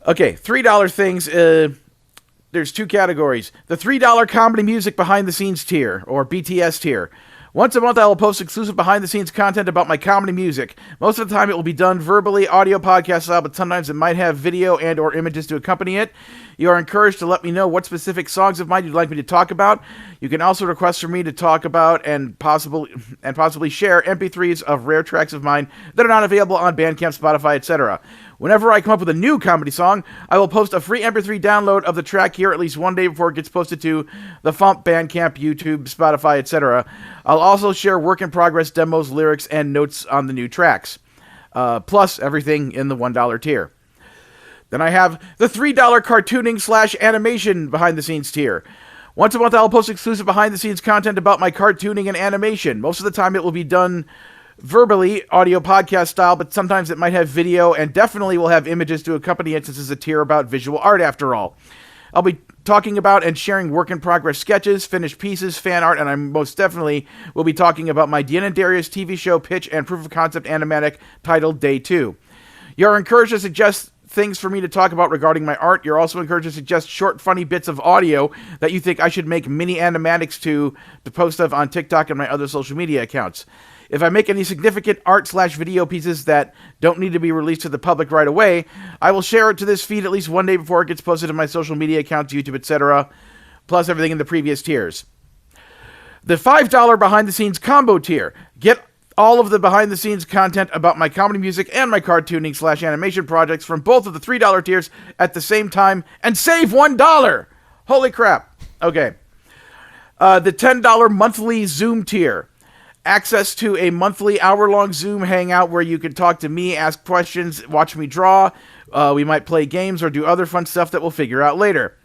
Okay, $3 things. There's two categories. The $3 comedy music behind the scenes tier, or BTS tier, Once a month, I will post exclusive behind-the-scenes content about my comedy music. Most of the time, it will be done verbally, audio podcast style, but sometimes it might have video and or images to accompany it. You are encouraged to let me know what specific songs of mine you'd like me to talk about. You can also request for me to talk about and possibly share MP3s of rare tracks of mine that are not available on Bandcamp, Spotify, etc. Whenever I come up with a new comedy song, I will post a free MP3 download of the track here at least one day before it gets posted to the FuMP, Bandcamp, YouTube, Spotify, etc. I'll also share work-in-progress demos, lyrics, and notes on the new tracks, plus everything in the $1 tier. Then I have the $3 cartooning / animation behind-the-scenes tier. Once a month, I'll post exclusive behind-the-scenes content about my cartooning and animation. Most of the time, it will be done verbally, audio podcast style, but sometimes it might have video and definitely will have images to accompany it since it's a tier about visual art after all. I'll be talking about and sharing work-in-progress sketches, finished pieces, fan art, and I most definitely will be talking about my Deanna and Darius TV show pitch and proof-of-concept animatic titled Day 2. You're encouraged to suggest things for me to talk about regarding my art. You're also encouraged to suggest short, funny bits of audio that you think I should make mini animatics to post of on TikTok and my other social media accounts. If I make any significant art / video pieces that don't need to be released to the public right away, I will share it to this feed at least one day before it gets posted to my social media accounts, YouTube, etc., plus everything in the previous tiers. The $5 behind-the-scenes combo tier. Get all of the behind-the-scenes content about my comedy music and my cartooning / animation projects from both of the $3 tiers at the same time and save $1! Holy crap. Okay. The $10 monthly Zoom tier. Access to a monthly hour-long Zoom hangout where you can talk to me, ask questions, watch me draw. We might play games or do other fun stuff that we'll figure out later.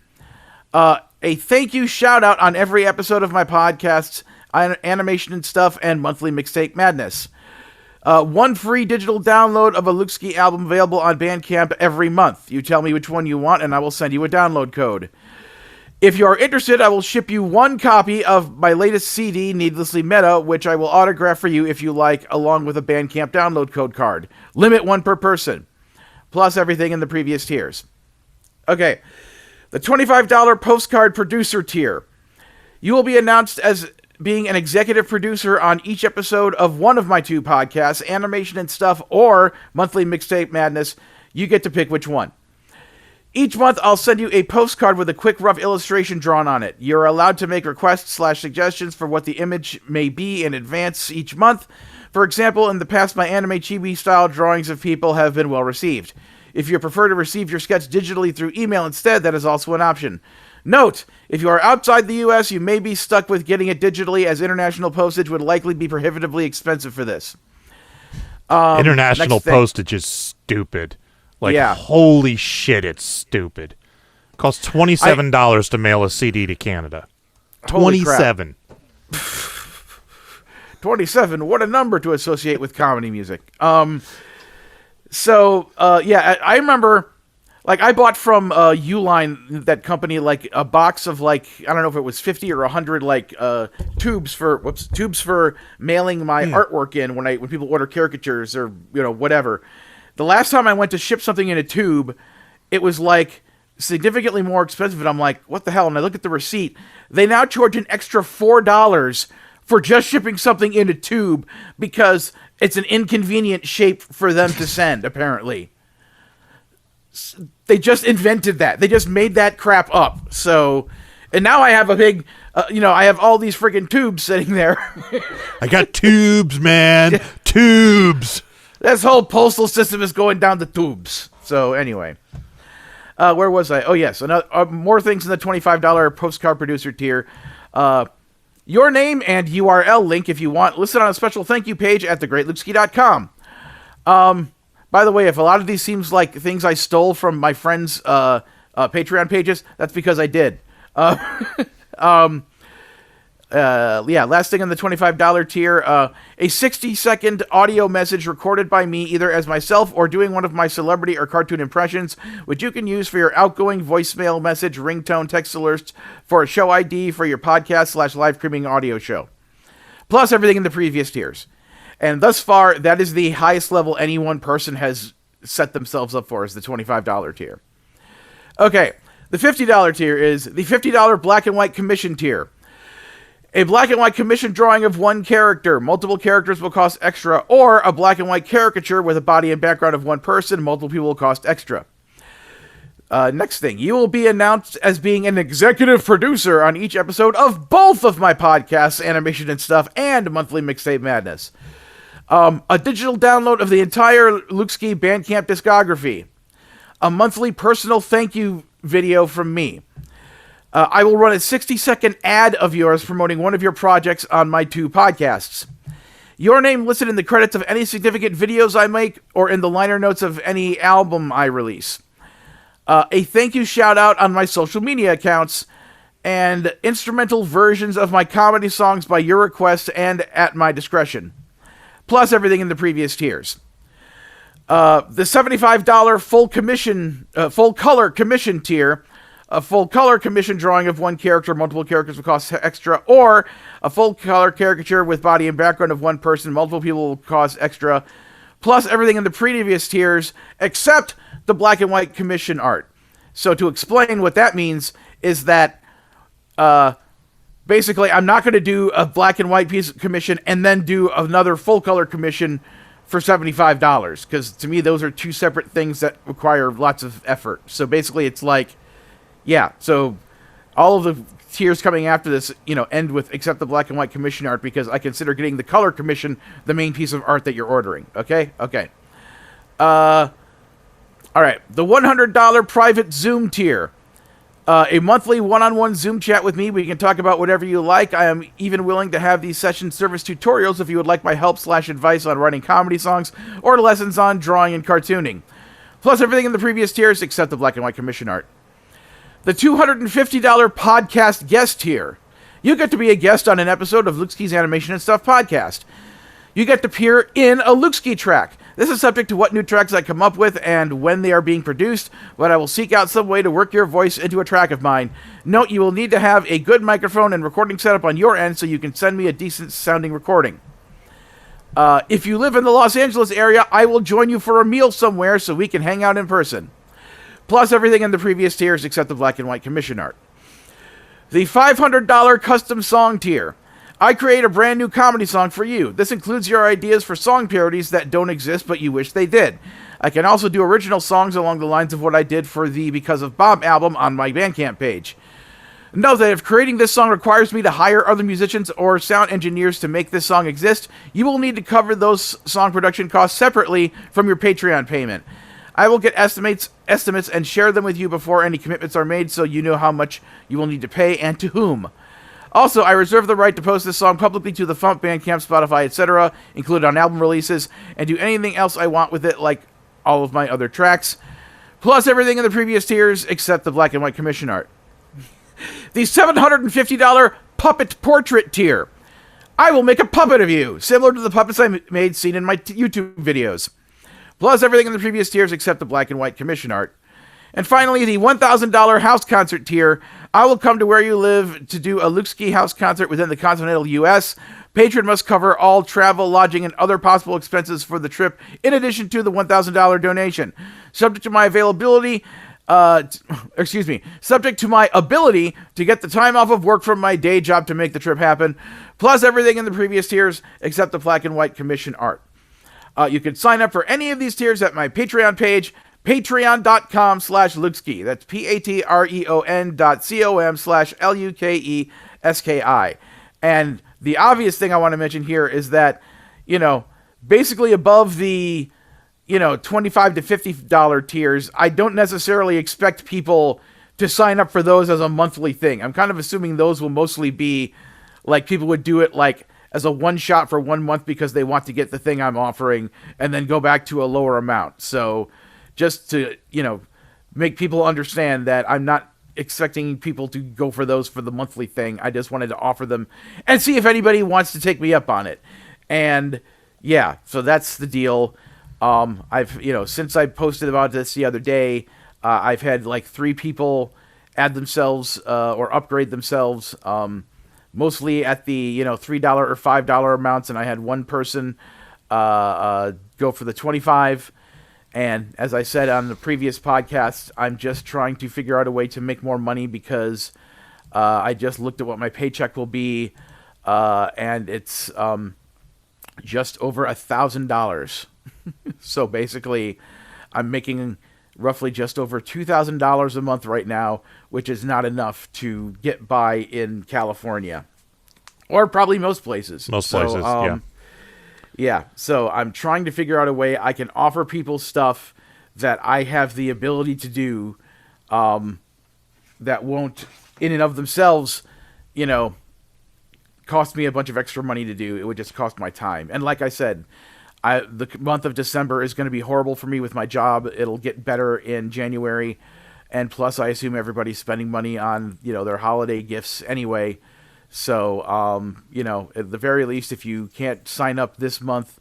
A thank you shout-out on every episode of my podcasts, animation and stuff, and monthly mixtape madness. One free digital download of a Lukski album available on Bandcamp every month. You tell me which one you want, and I will send you a download code. If you are interested, I will ship you one copy of my latest CD, Needlessly Meta, which I will autograph for you if you like, along with a Bandcamp download code card. Limit one per person, plus everything in the previous tiers. Okay, the $25 postcard producer tier. You will be announced as being an executive producer on each episode of one of my two podcasts, Animation and Stuff or Monthly Mixtape Madness. You get to pick which one. Each month, I'll send you a postcard with a quick rough illustration drawn on it. You're allowed to make requests / suggestions for what the image may be in advance each month. For example, in the past, my anime chibi-style drawings of people have been well received. If you prefer to receive your sketch digitally through email instead, that is also an option. Note, if you are outside the US, you may be stuck with getting it digitally, as international postage would likely be prohibitively expensive for this. International postage is stupid. Like, yeah. Holy shit, it's stupid. Costs $27 to mail a CD to Canada. 27. 27, what a number to associate with comedy music. I remember, like, I bought from Uline, that company, like, a box of, like, I don't know if it was 50 or 100, like, tubes for mailing my artwork in when people order caricatures or, whatever. The last time I went to ship something in a tube, it was like significantly more expensive, and I'm like, what the hell? And I look at the receipt. They now charge an extra $4 for just shipping something in a tube because it's an inconvenient shape for them to send, apparently. They just invented that. They just made that crap up. So, and now I have a big, I have all these friggin' tubes sitting there. I got tubes, man. Tubes. This whole postal system is going down the tubes. So anyway, where was I? Oh yes, more things in the $25 postcard producer tier. Your name and URL link, if you want, listed on a special thank you page at thegreatlukski.com. By the way, if a lot of these seems like things I stole from my friends' Patreon pages, that's because I did. Last thing on the $25 tier, a 60-second audio message recorded by me either as myself or doing one of my celebrity or cartoon impressions, which you can use for your outgoing voicemail message, ringtone, text alerts, for a show ID for your podcast / live streaming audio show. Plus everything in the previous tiers. And thus far, that is the highest level any one person has set themselves up for, is the $25 tier. Okay, the $50 tier is the $50 black and white commission tier. A black and white commission drawing of one character. Multiple characters will cost extra. Or a black and white caricature with a body and background of one person. Multiple people will cost extra. Next thing. You will be announced as being an executive producer on each episode of both of my podcasts, Animation and Stuff, and Monthly Mixtape Madness. A digital download of the entire Lukski Bandcamp discography. A monthly personal thank you video from me. I will run a 60-second ad of yours promoting one of your projects on my 2 podcasts. Your name listed in the credits of any significant videos I make or in the liner notes of any album I release. A thank you shout out on my social media accounts, and instrumental versions of my comedy songs by your request and at my discretion. Plus everything in the previous tiers. The $75 full color commission tier. A full color commission drawing of one character, multiple characters will cost extra, or a full color caricature with body and background of one person, multiple people will cost extra, plus everything in the previous tiers, except the black and white commission art. So to explain what that means is that, basically, I'm not going to do a black and white piece of commission and then do another full color commission for $75, because to me, those are 2 separate things that require lots of effort. So basically, it's like, yeah, so all of the tiers coming after this, end with except the black and white commission art, because I consider getting the color commission the main piece of art that you're ordering. Okay? Okay. All right. The $100 private Zoom tier. A monthly one-on-one Zoom chat with me. We can talk about whatever you like. I am even willing to have these session service tutorials if you would like my help/advice on writing comedy songs or lessons on drawing and cartooning. Plus everything in the previous tiers except the black and white commission art. The $250 podcast guest tier. You get to be a guest on an episode of Lukski's Animation and Stuff podcast. You get to appear in a Lukski track. This is subject to what new tracks I come up with and when they are being produced, but I will seek out some way to work your voice into a track of mine. Note, you will need to have a good microphone and recording setup on your end so you can send me a decent sounding recording. If you live in the Los Angeles area, I will join you for a meal somewhere so we can hang out in person. Plus everything in the previous tiers except the black and white commission art. The $500 custom song tier. I create a brand new comedy song for you. This includes your ideas for song parodies that don't exist but you wish they did. I can also do original songs along the lines of what I did for the Because of Bob album on my Bandcamp page. Note that if creating this song requires me to hire other musicians or sound engineers to make this song exist, you will need to cover those song production costs separately from your Patreon payment. I will get estimates and share them with you before any commitments are made so you know how much you will need to pay and to whom. Also, I reserve the right to post this song publicly to the FuMP, Bandcamp, Spotify, etc., included on album releases, and do anything else I want with it, like all of my other tracks, plus everything in the previous tiers except the black and white commission art. The $750 puppet portrait tier. I will make a puppet of you, similar to the puppets I made seen in my YouTube videos. Plus everything in the previous tiers except the black and white commission art. And finally, the $1,000 house concert tier. I will come to where you live to do a Lukski house concert within the continental U.S. Patron must cover all travel, lodging, and other possible expenses for the trip, in addition to the $1,000 donation. Subject to my ability to get the time off of work from my day job to make the trip happen, plus everything in the previous tiers except the black and white commission art. You can sign up for any of these tiers at my Patreon page, patreon.com/Lukski. That's patreon.com/LUKESKI. And the obvious thing I want to mention here is that, basically above the, $25 to $50 tiers, I don't necessarily expect people to sign up for those as a monthly thing. I'm kind of assuming those will mostly be like people would do it like as a one shot for 1 month because they want to get the thing I'm offering and then go back to a lower amount. So just to, make people understand that I'm not expecting people to go for those for the monthly thing. I just wanted to offer them and see if anybody wants to take me up on it. And yeah, so that's the deal. I've, since I posted about this the other day, I've had like 3 people add themselves, or upgrade themselves, mostly at the, $3 or $5 amounts. And I had one person, go for the 25. And as I said on the previous podcast, I'm just trying to figure out a way to make more money because I just looked at what my paycheck will be and it's just over $1,000. So basically, I'm making roughly just over $2,000 a month right now, which is not enough to get by in California, or probably most places. Most places, yeah. Yeah, so I'm trying to figure out a way I can offer people stuff that I have the ability to do, that won't, in and of themselves, cost me a bunch of extra money to do. It would just cost my time. And like I said, the month of December is going to be horrible for me with my job. It'll get better in January. And plus, I assume everybody's spending money on, their holiday gifts anyway. So, at the very least, if you can't sign up this month,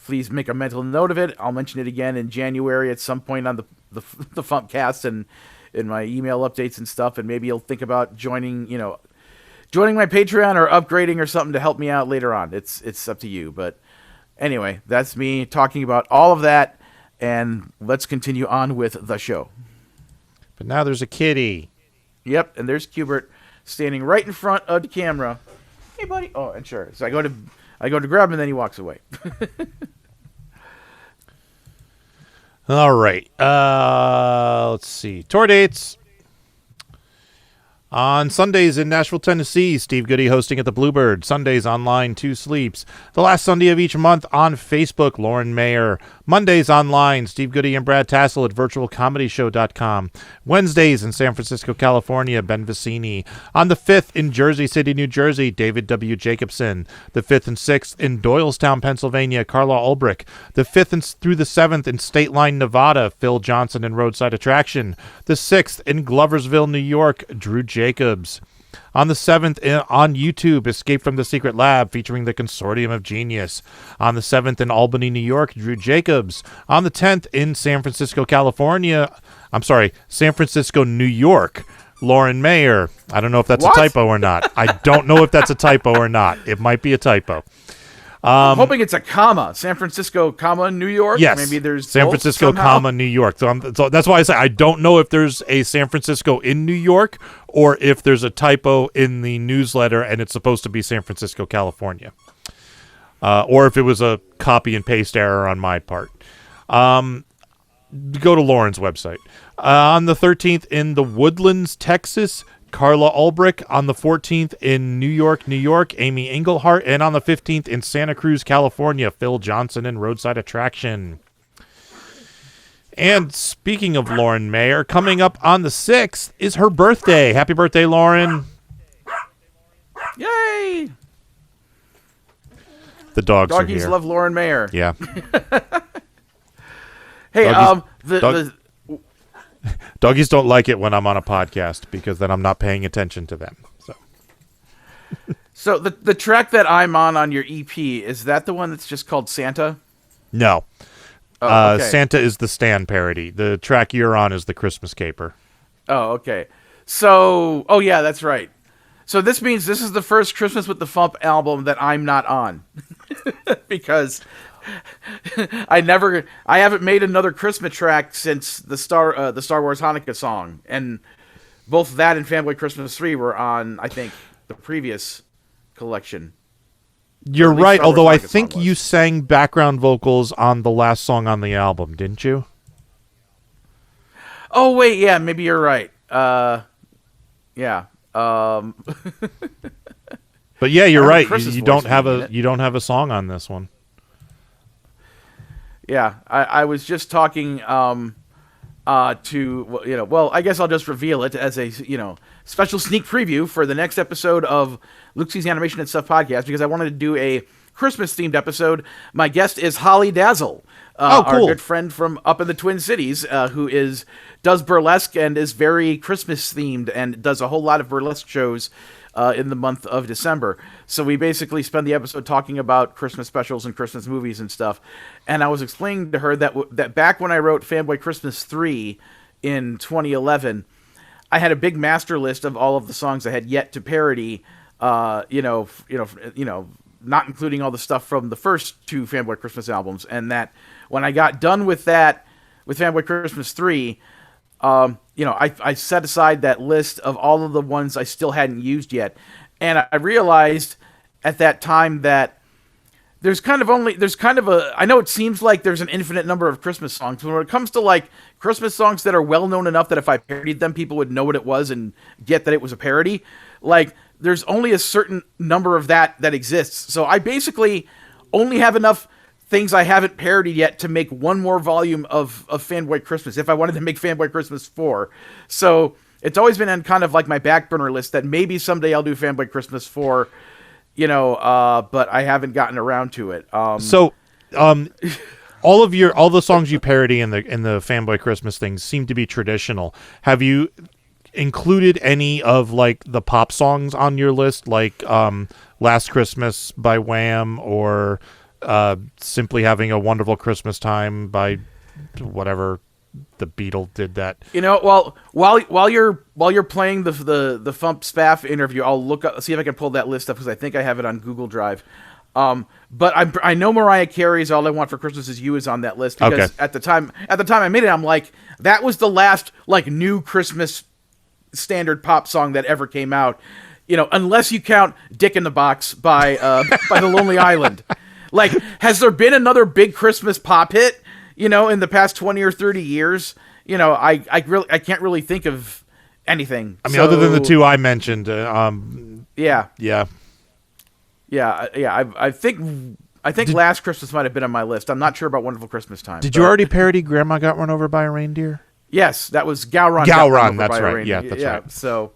please make a mental note of it. I'll mention it again in January at some point on the FuMPCast and in my email updates and stuff. And maybe you'll think about joining my Patreon or upgrading or something to help me out later on. It's up to you. But anyway, that's me talking about all of that. And let's continue on with the show. But now there's a kitty. Yep, and there's Cubert standing right in front of the camera. Hey, buddy. Oh, and sure. So I go to grab him, and then he walks away. All right. Let's see. Tour dates. On Sundays in Nashville, Tennessee, Steve Goody hosting at the Bluebird. Sundays online, 2 Sleeps. The last Sunday of each month on Facebook, Lauren Mayer. Mondays online, Steve Goody and Brad Tassel at virtualcomedyshow.com. Wednesdays in San Francisco, California, Ben Vicini. On the 5th in Jersey City, New Jersey, David W. Jacobson. The 5th and 6th in Doylestown, Pennsylvania, Carla Ulbrich. The 5th through the 7th in State Line, Nevada, Phil Johnson and Roadside Attraction. The 6th in Gloversville, New York, Drew Jacobs. On the 7th on YouTube, Escape from the Secret Lab featuring the Consortium of Genius. On the 7th in Albany, New York, Drew Jacobs. On the 10th in San Francisco, New York, Lauren Mayer. I don't know if that's What? a typo or not. I don't know if that's a typo or not. It might be a typo. I'm hoping it's a comma. San Francisco, comma, New York? Yes. Maybe there's San both Francisco, somehow? comma, New York. So that's why I say I don't know if there's a San Francisco in New York or if there's a typo in the newsletter and it's supposed to be San Francisco, California. Or if it was a copy and paste error on my part. Go to Lauren's website. On the 13th in the Woodlands, Texas, Carla Ulbrich. On the 14th in New York, Amy Engelhart. And on the 15th in Santa Cruz, California, Phil Johnson and Roadside Attraction. And speaking of Lauren Mayer, coming up on the 6th is her birthday. Happy birthday, Lauren. Yay! The dogs are Doggies here. love Lauren Mayer. Yeah. Hey, Doggies don't like it when I'm on a podcast because then I'm not paying attention to them. So the track that I'm on your EP, is that the one that's just called Santa? No. Oh, okay. Santa is the Stan parody. The track you're on is the Christmas Caper. Oh, okay. So, oh yeah, that's right. So this means this is the first Christmas with the FuMP album that I'm not on. Because I haven't made another Christmas track since the Star Wars Hanukkah song. And both that and Fanboy Christmas 3 were on, I think, the previous collection. You're At least right, Star Wars although I Hanukkah think song was. you sang background vocals on the last song on the album, didn't you? Oh, wait, yeah, maybe you're right. Yeah. But yeah, you're right. Chris's You voice don't have being in a it. you don't have a song on this one. Yeah, I was just talking to I guess I'll just reveal it as a special sneak preview for the next episode of Luke Sees Animation and Stuff podcast, because I wanted to do a Christmas themed episode. My guest is Holly Dazzle, cool. our good friend from up in the Twin Cities, who does burlesque and is very Christmas themed and does a whole lot of burlesque shows in the month of December. So we basically spend the episode talking about Christmas specials and Christmas movies and stuff. And I was explaining to her that back when I wrote Fanboy Christmas 3 in 2011, I had a big master list of all of the songs I had yet to parody, not including all the stuff from the first 2 Fanboy Christmas albums. And that when I got done with that, with Fanboy Christmas 3, I set aside that list of all of the ones I still hadn't used yet. And I realized at that time that there's kind of I know it seems like there's an infinite number of Christmas songs, but when it comes to like Christmas songs that are well known enough that if I parodied them, people would know what it was and get that it was a parody, like there's only a certain number of that exists. So I basically only have enough things I haven't parodied yet to make one more volume of Fanboy Christmas if I wanted to make Fanboy Christmas 4. So it's always been on kind of like my back burner list that maybe someday I'll do Fanboy Christmas 4. But I haven't gotten around to it. All the songs you parody in the Fanboy Christmas things seem to be traditional. Have you included any of like the pop songs on your list, like Last Christmas by Wham, or Simply Having a Wonderful Christmas Time by whatever the Beatles did that? While you're playing the FuMP Spaff interview, I'll see if I can pull that list up because I think I have it on Google Drive. But I know Mariah Carey's "All I Want for Christmas Is You" is on that list because at the time I made it, I'm like, that was the last like new Christmas standard pop song that ever came out. Unless you count "Dick in the Box" by by the Lonely Island. Like, has there been another big Christmas pop hit? In the past 20 or 30 years, I can't really think of anything. I mean, other than the two I mentioned. Yeah. I think Last Christmas might have been on my list. I'm not sure about Wonderful Christmas Time. Did you already parody Grandma Got Run Over by a Reindeer? Yes, that was Gowron. Gowron, that's right. Yeah, that's right. So,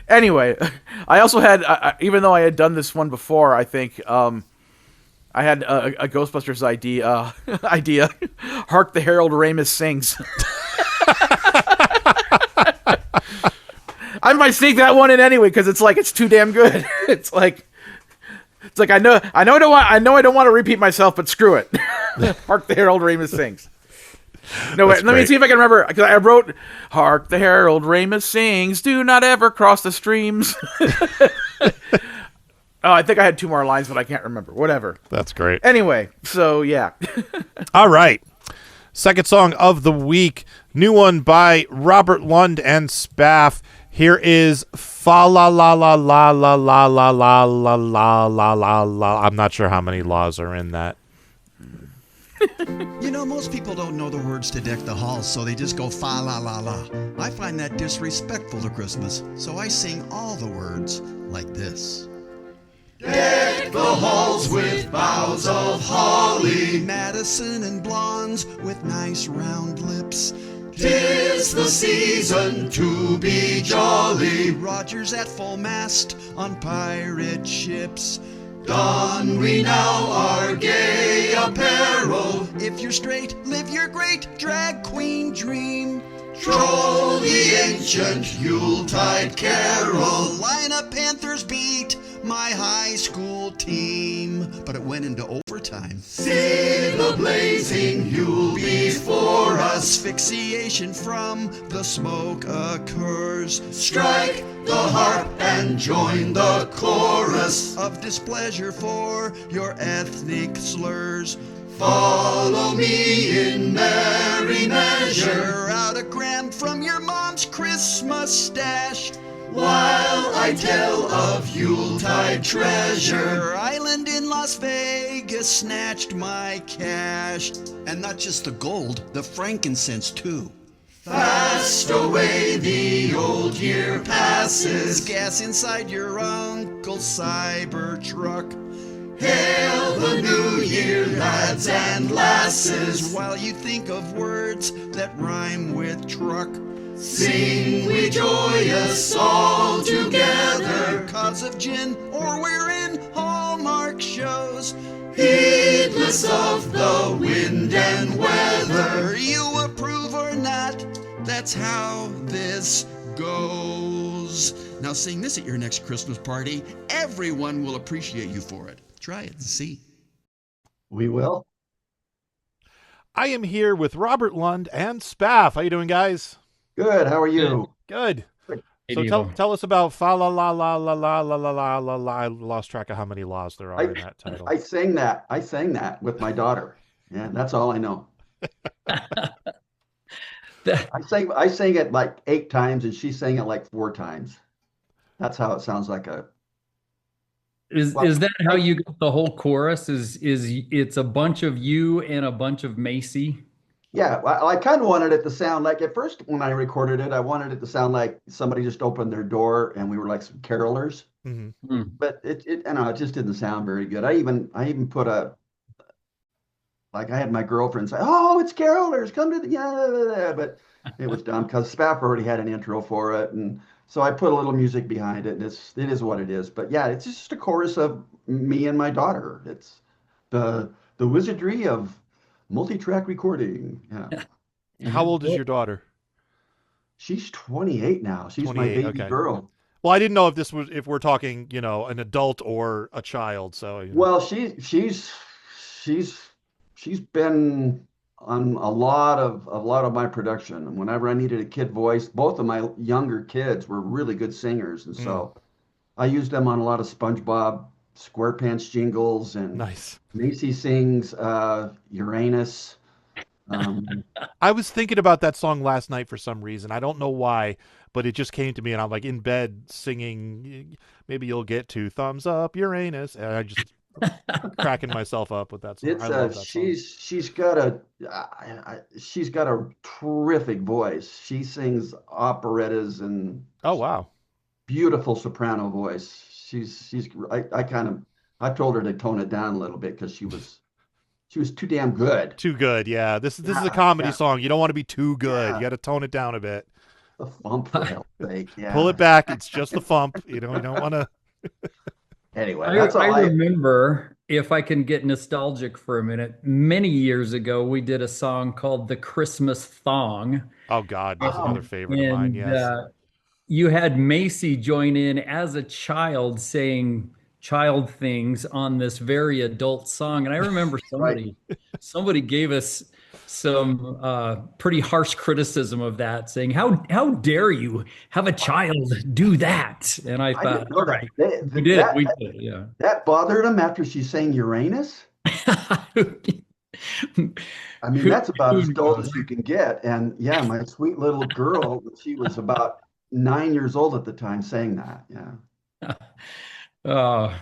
anyway, I also had, even though I had done this one before, I think I had a Ghostbusters idea. Hark the Herald Ramis Sings. I might sneak that one in anyway because it's too damn good. It's like I know I don't want to repeat myself, but screw it. Hark the Herald Ramis Sings. No, wait, let me see if I can remember, because I wrote, "Hark the Herald Ramis Sings, do not ever cross the streams." Oh, I think I had two more lines, but I can't remember. Whatever. That's great. Anyway, so yeah. All right. Second song of the week. New one by Robert Lund and Spaff. Here is Fa La La La La La La La La La La La La La. I'm not sure how many laws are in that. Most people don't know the words to Deck the Halls, so they just go fa la la la. I find that disrespectful to Christmas, so I sing all the words like this. Deck the halls with boughs of holly, Madison and blondes with nice round lips. 'Tis the season to be jolly. Rogers at full mast on pirate ships. Don we now our gay apparel. If you're straight, live your great drag queen dream. Troll the ancient Yuletide carol. Line up Panthers beat my high school team, but it went into overtime. See the blazing Yule before us. Asphyxiation from the smoke occurs. Strike the harp and join the chorus of displeasure for your ethnic slurs. Follow me in merry measure. Out a gram from your mom's Christmas stash. While I tell of Yuletide treasure. Island in Las Vegas snatched my cash. And not just the gold, the frankincense too. Fast away the old year passes. Gas inside your uncle's cyber truck. Hail the new year, lads and lasses. While you think of words that rhyme with truck. Sing we joyous all together. Cause of gin, or we're in Hallmark shows. Heedless of the wind and weather. You approve or not, that's how this goes. Now sing this at your next Christmas party. Everyone will appreciate you for it. Try it and see. We will. I am here with Robert Lund and Spaff. How you doing, guys? Good. How are you? Good. Hey, So tell us about Fa La La La La La La La La La La. I lost track of how many laws there are in that title. I sang that with my daughter. Yeah, that's all I know. I sang it like 8 times, and she sang it like 4 times. That's how it sounds like a Is that how you got the whole chorus? Is it's a bunch of you and a bunch of Macy? Yeah, I kind of wanted it to sound like at first when I recorded it, I wanted it to sound like somebody just opened their door and we were like some carolers. Hmm. But I know it just didn't sound very good. I even put a like I had my girlfriend say, "Oh, it's carolers, come to the yeah," but it was dumb because Spaff already had an intro for it, and so I put a little music behind it. And it is what it is. But yeah, it's just a chorus of me and my daughter. It's the wizardry of multi-track recording. Yeah. How Mhm. old is your daughter? She's 28 now. She's my 28. baby Okay. girl. Well, I didn't know if we're talking, an adult or a child. So, Well, she's she's been on a lot of my production. And whenever I needed a kid voice, both of my younger kids were really good singers, and Mm, so I used them on a lot of SpongeBob SquarePants jingles and nice. Macy sings Uranus. Um, I was thinking about that song last night for some reason. I don't know why, but it just came to me, and I'm like in bed singing. Maybe you'll get two thumbs up, Uranus, and I just cracking myself up with that song. I It's love that song. she's got a terrific voice. She sings operettas and Oh wow, beautiful soprano voice. She's I kind of I told her to tone it down a little bit because she was too damn good. too good. Yeah, this is a Yeah, comedy yeah, song. You don't want to be too good. You yeah. got to tone it down a bit. The funk for hell's sake. Pull Yeah. it back. It's just the FuMP. You don't want to. Anyway, I, that's I all I. remember, if I can get nostalgic for a minute, many years ago, we did a song called The Christmas Thong. Oh God, that's another Oh, favorite of mine. And Yes. you had Macy join in as a child saying child things on this very adult song. And I remember right. somebody gave us some pretty harsh criticism of that, saying, how dare you have a child do that? And I I thought, didn't know all that. right, They- we that did, yeah. that bothered him after she sang Uranus. I mean, that's about Who as dull knows? as you can get. And yeah, my sweet little girl, she was about 9 years old at the time, saying that. Yeah. Oh,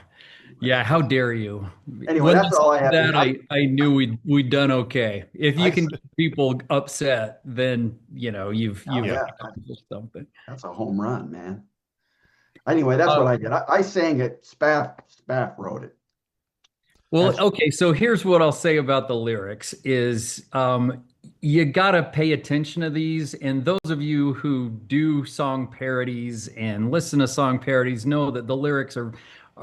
yeah, how dare you? Anyway, When that's they all I said have to that, say. I knew we'd done okay. If you I, can get people upset, then oh you've yeah, accomplished something. that's a home run, man. Anyway, that's Uh, what I did. I sang it. Spaff wrote it. well, Actually, okay, so here's what I'll say about the lyrics is you gotta pay attention to these, and those of you who do song parodies and listen to song parodies know that the lyrics are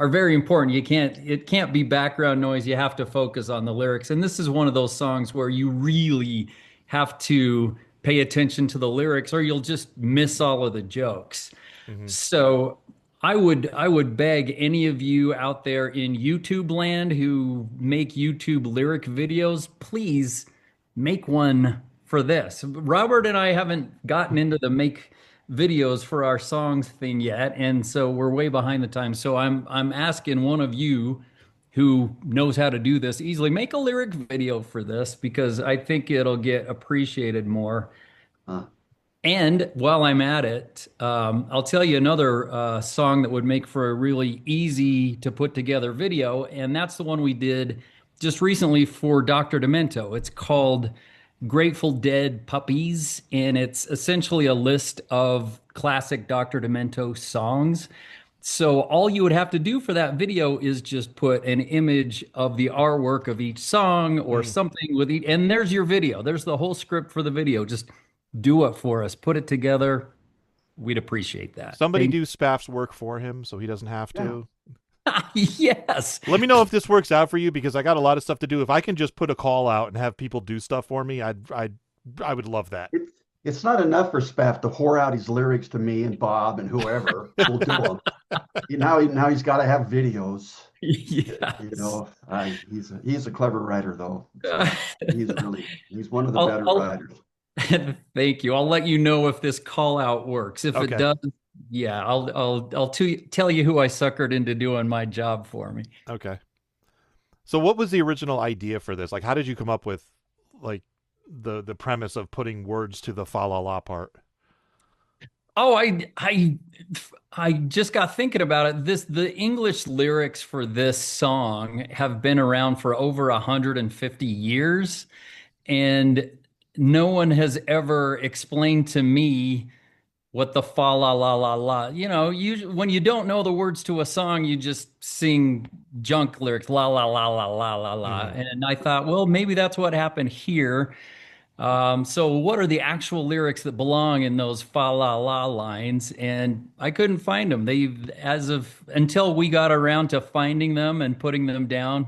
very important. It can't be background noise. You have to focus on the lyrics. And this is one of those songs where you really have to pay attention to the lyrics or you'll just miss all of the jokes. Hmm. So I would beg any of you out there in YouTube land who make YouTube lyric videos, please make one for this. Robert and I haven't gotten into the make videos for our songs thing yet, and so we're way behind the times. So I'm asking one of you who knows how to do this easily, make a lyric video for this because I think it'll get appreciated more. uh, And while I'm at it, I'll tell you another song that would make for a really easy to put together video, and that's the one we did just recently for Dr. Demento. It's called Grateful Dead Puppies, and it's essentially a list of classic Dr. Demento songs. So all you would have to do for that video is just put an image of the artwork of each song or something with each, and there's your video. There's the whole script for the video. Just do it for us. Put it together. We'd appreciate that. Somebody do Spaff's work for him so he doesn't have yeah. to. Yes. Let me know if this works out for you because I got a lot of stuff to do. If I can just put a call out and have people do stuff for me, I would love that. It's not enough for Spaff to whore out his lyrics to me and Bob and whoever will do them. Now he's got to have videos. Yes. He's a clever writer though. So he's one of the better I'll- writers. Thank you. I'll let you know if this call out works. If Okay. it does, yeah, I'll tell you who I suckered into doing my job for me. Okay. So what was the original idea for this? Like, how did you come up with like the premise of putting words to the fa la la part? Oh, I just got thinking about it. The English lyrics for this song have been around for over 150 years, and no one has ever explained to me what the fa la la la la. When you don't know the words to a song, you just sing junk lyrics, la la la la la la la. Mhm. And I thought, well, maybe that's what happened here. So what are the actual lyrics that belong in those fa la la lines? And I couldn't find them. Until we got around to finding them and putting them down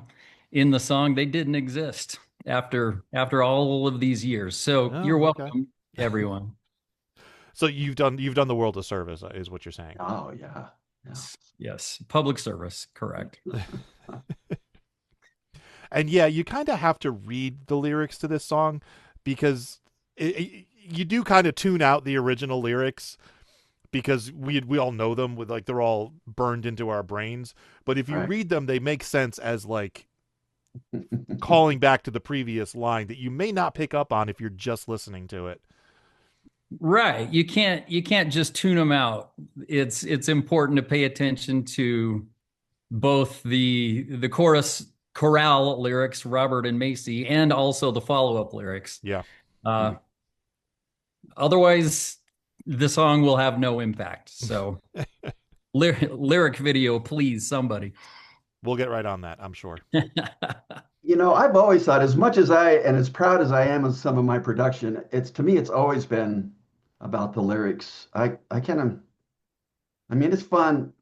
in the song, they didn't exist after all of these years. So you're Oh, okay. welcome, everyone. So you've done the world a service, is what you're saying. Oh yeah. Yeah. Yes, public service, correct. And yeah, you kind of have to read the lyrics to this song because you do kind of tune out the original lyrics because we all know them with like they're all burned into our brains. But if you Right. read them, they make sense as like calling back to the previous line that you may not pick up on if you're just listening to it. Right. You can't just tune them out. It's important to pay attention to both the chorale lyrics, Robert and Macy, and also the follow-up lyrics. Yeah. Uh, Otherwise, the song will have no impact. So, lyric video, please, somebody. We'll get right on that, I'm sure. I've always thought, as much as and as proud as I am of some of my production, to me, it's always been about the lyrics. I mean, it's fun.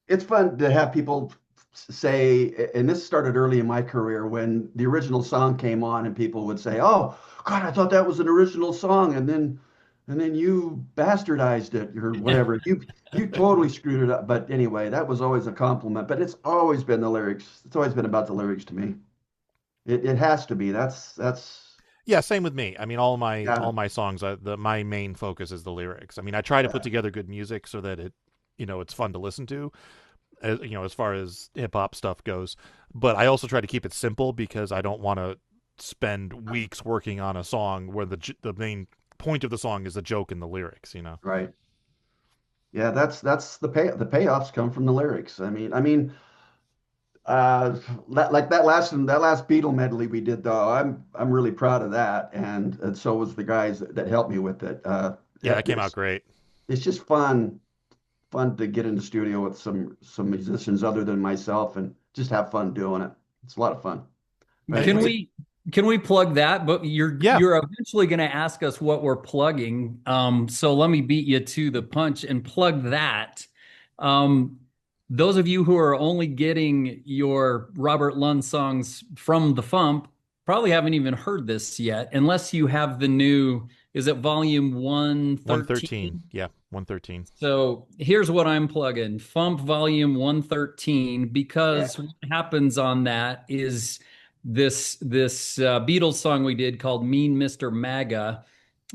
It's fun to have people say, and this started early in my career when the original song came on, and people would say, "Oh, God, I thought that was an original song," and then you bastardized it or whatever. You totally screwed it up. But anyway, that was always a compliment. But it's always been the lyrics. It's always been about the lyrics to me. It has to be. That's Yeah, same with me. I mean, all yeah, my songs, my main focus is the lyrics. I mean, I try to yeah, put together good music so that it's fun to listen to, as far as hip hop stuff goes. But I also try to keep it simple because I don't want to spend weeks working on a song where the main point of the song is a joke in the lyrics. right. Yeah, that's the payoffs come from the lyrics. Uh, like that last Beatle medley we did though, I'm really proud of that, and so was the guys that helped me with it. Yeah, that came out It's great. it's just fun to get in the studio with some musicians other than myself and just have fun doing it. It's a lot of fun. But Can anyway, we plug that? But you're Yeah. you're eventually going to ask us what we're plugging. So let me beat you to the punch and plug that. Um, those of you who are only getting your Robert Lund songs from the FuMP probably haven't even heard this yet, unless you have the new. Is it volume 113? 113. Yeah, 113. So here's what I'm plugging: FuMP Volume 113, because what happens on that is this Beatles song we did called Mean Mr. MAGA.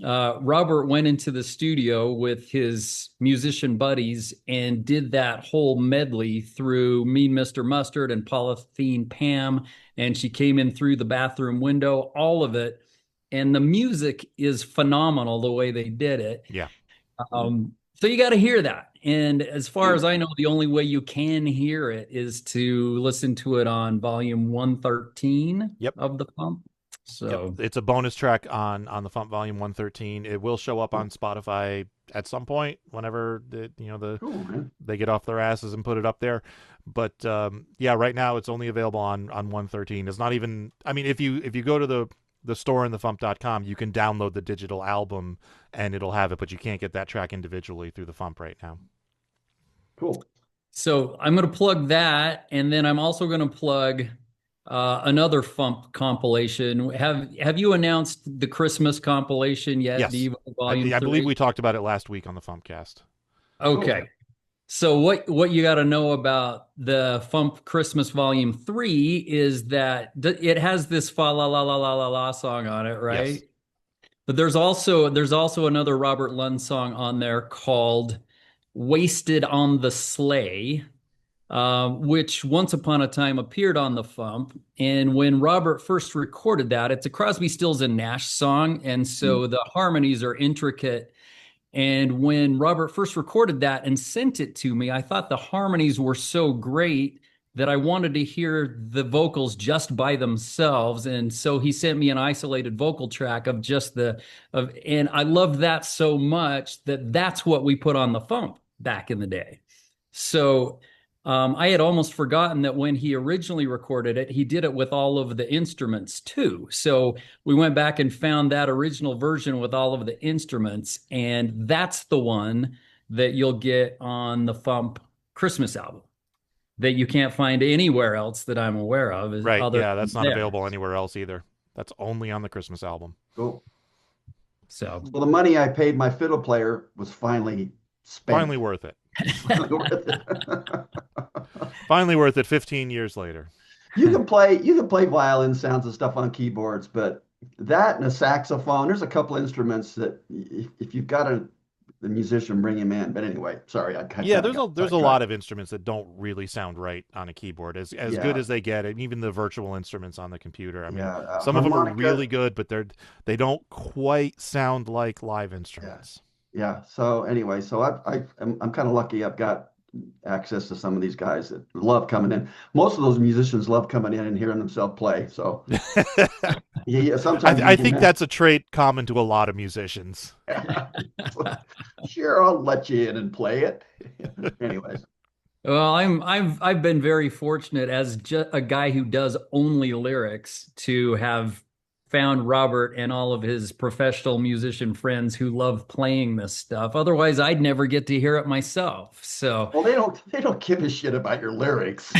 Robert went into the studio with his musician buddies and did that whole medley through Mean Mr. Mustard and Polythene Pam, and she came in through the bathroom window, all of it. And the music is phenomenal the way they did it. Yeah. So you got to hear that. And as far as I know, the only way you can hear it is to listen to it on volume 113 Yep. of the FuMP. So Yep. It's a bonus track on the FuMP Volume 113. It will show up on Spotify at some point whenever cool, man. they get off their asses and put it up there. But yeah, right now it's only available on 113. It's not even. I mean, if you go to the store in the FuMP.com, you can download the digital album and it'll have it, but you can't get that track individually through the FuMP right now. Cool. So I'm going to plug that, and then I'm also going to plug another FuMP compilation. Have you announced the Christmas compilation yet? Yes. Devo Volume I believe 3? we talked about it last week on the FuMPcast. Okay. So what you got to know about the FuMP Christmas Volume 3 is that it has this fa la la la la la la song on it, right? Yes. But there's also another Robert Lund song on there called "Wasted on the Sleigh," which once upon a time appeared on the FuMP. And when Robert first recorded that, it's a Crosby, Stills and Nash song, and so the harmonies are intricate. And when Robert first recorded that and sent it to me, I thought the harmonies were so great that I wanted to hear the vocals just by themselves. And so he sent me an isolated vocal track of just and I loved that so much that that's what we put on the FuMP back in the day. So I had almost forgotten that when he originally recorded it, he did it with all of the instruments too. So we went back and found that original version with all of the instruments, and that's the one that you'll get on the FuMP Christmas album that you can't find anywhere else that I'm aware of. Right. Yeah, that's not there. available anywhere else either. That's only on the Christmas album. Cool. So, Well, the money I paid my fiddle player was finally spent. Finally worth it. Finally worth it. Finally worth it 15 years later. You can play violin sounds and stuff on keyboards, but that and a saxophone, there's a couple instruments that if you've got the musician, bring him in. But anyway, sorry, Yeah, there's a lot of instruments that don't really sound right on a keyboard, as good as they get, and even the virtual instruments on the computer. I mean, some of them are really good, but they don't quite sound like live instruments. Yeah. So anyway, I'm kind of lucky. I've got access to some of these guys that love coming in. Most of those musicians love coming in and hearing themselves play. So yeah, sometimes I think that's a trait common to a lot of musicians. Sure, I'll let you in and play it. Anyways. Well, I've been very fortunate as just a guy who does only lyrics to have found Robert and all of his professional musician friends who love playing this stuff. Otherwise, I'd never get to hear it myself. So, well, they don't give a shit about your lyrics.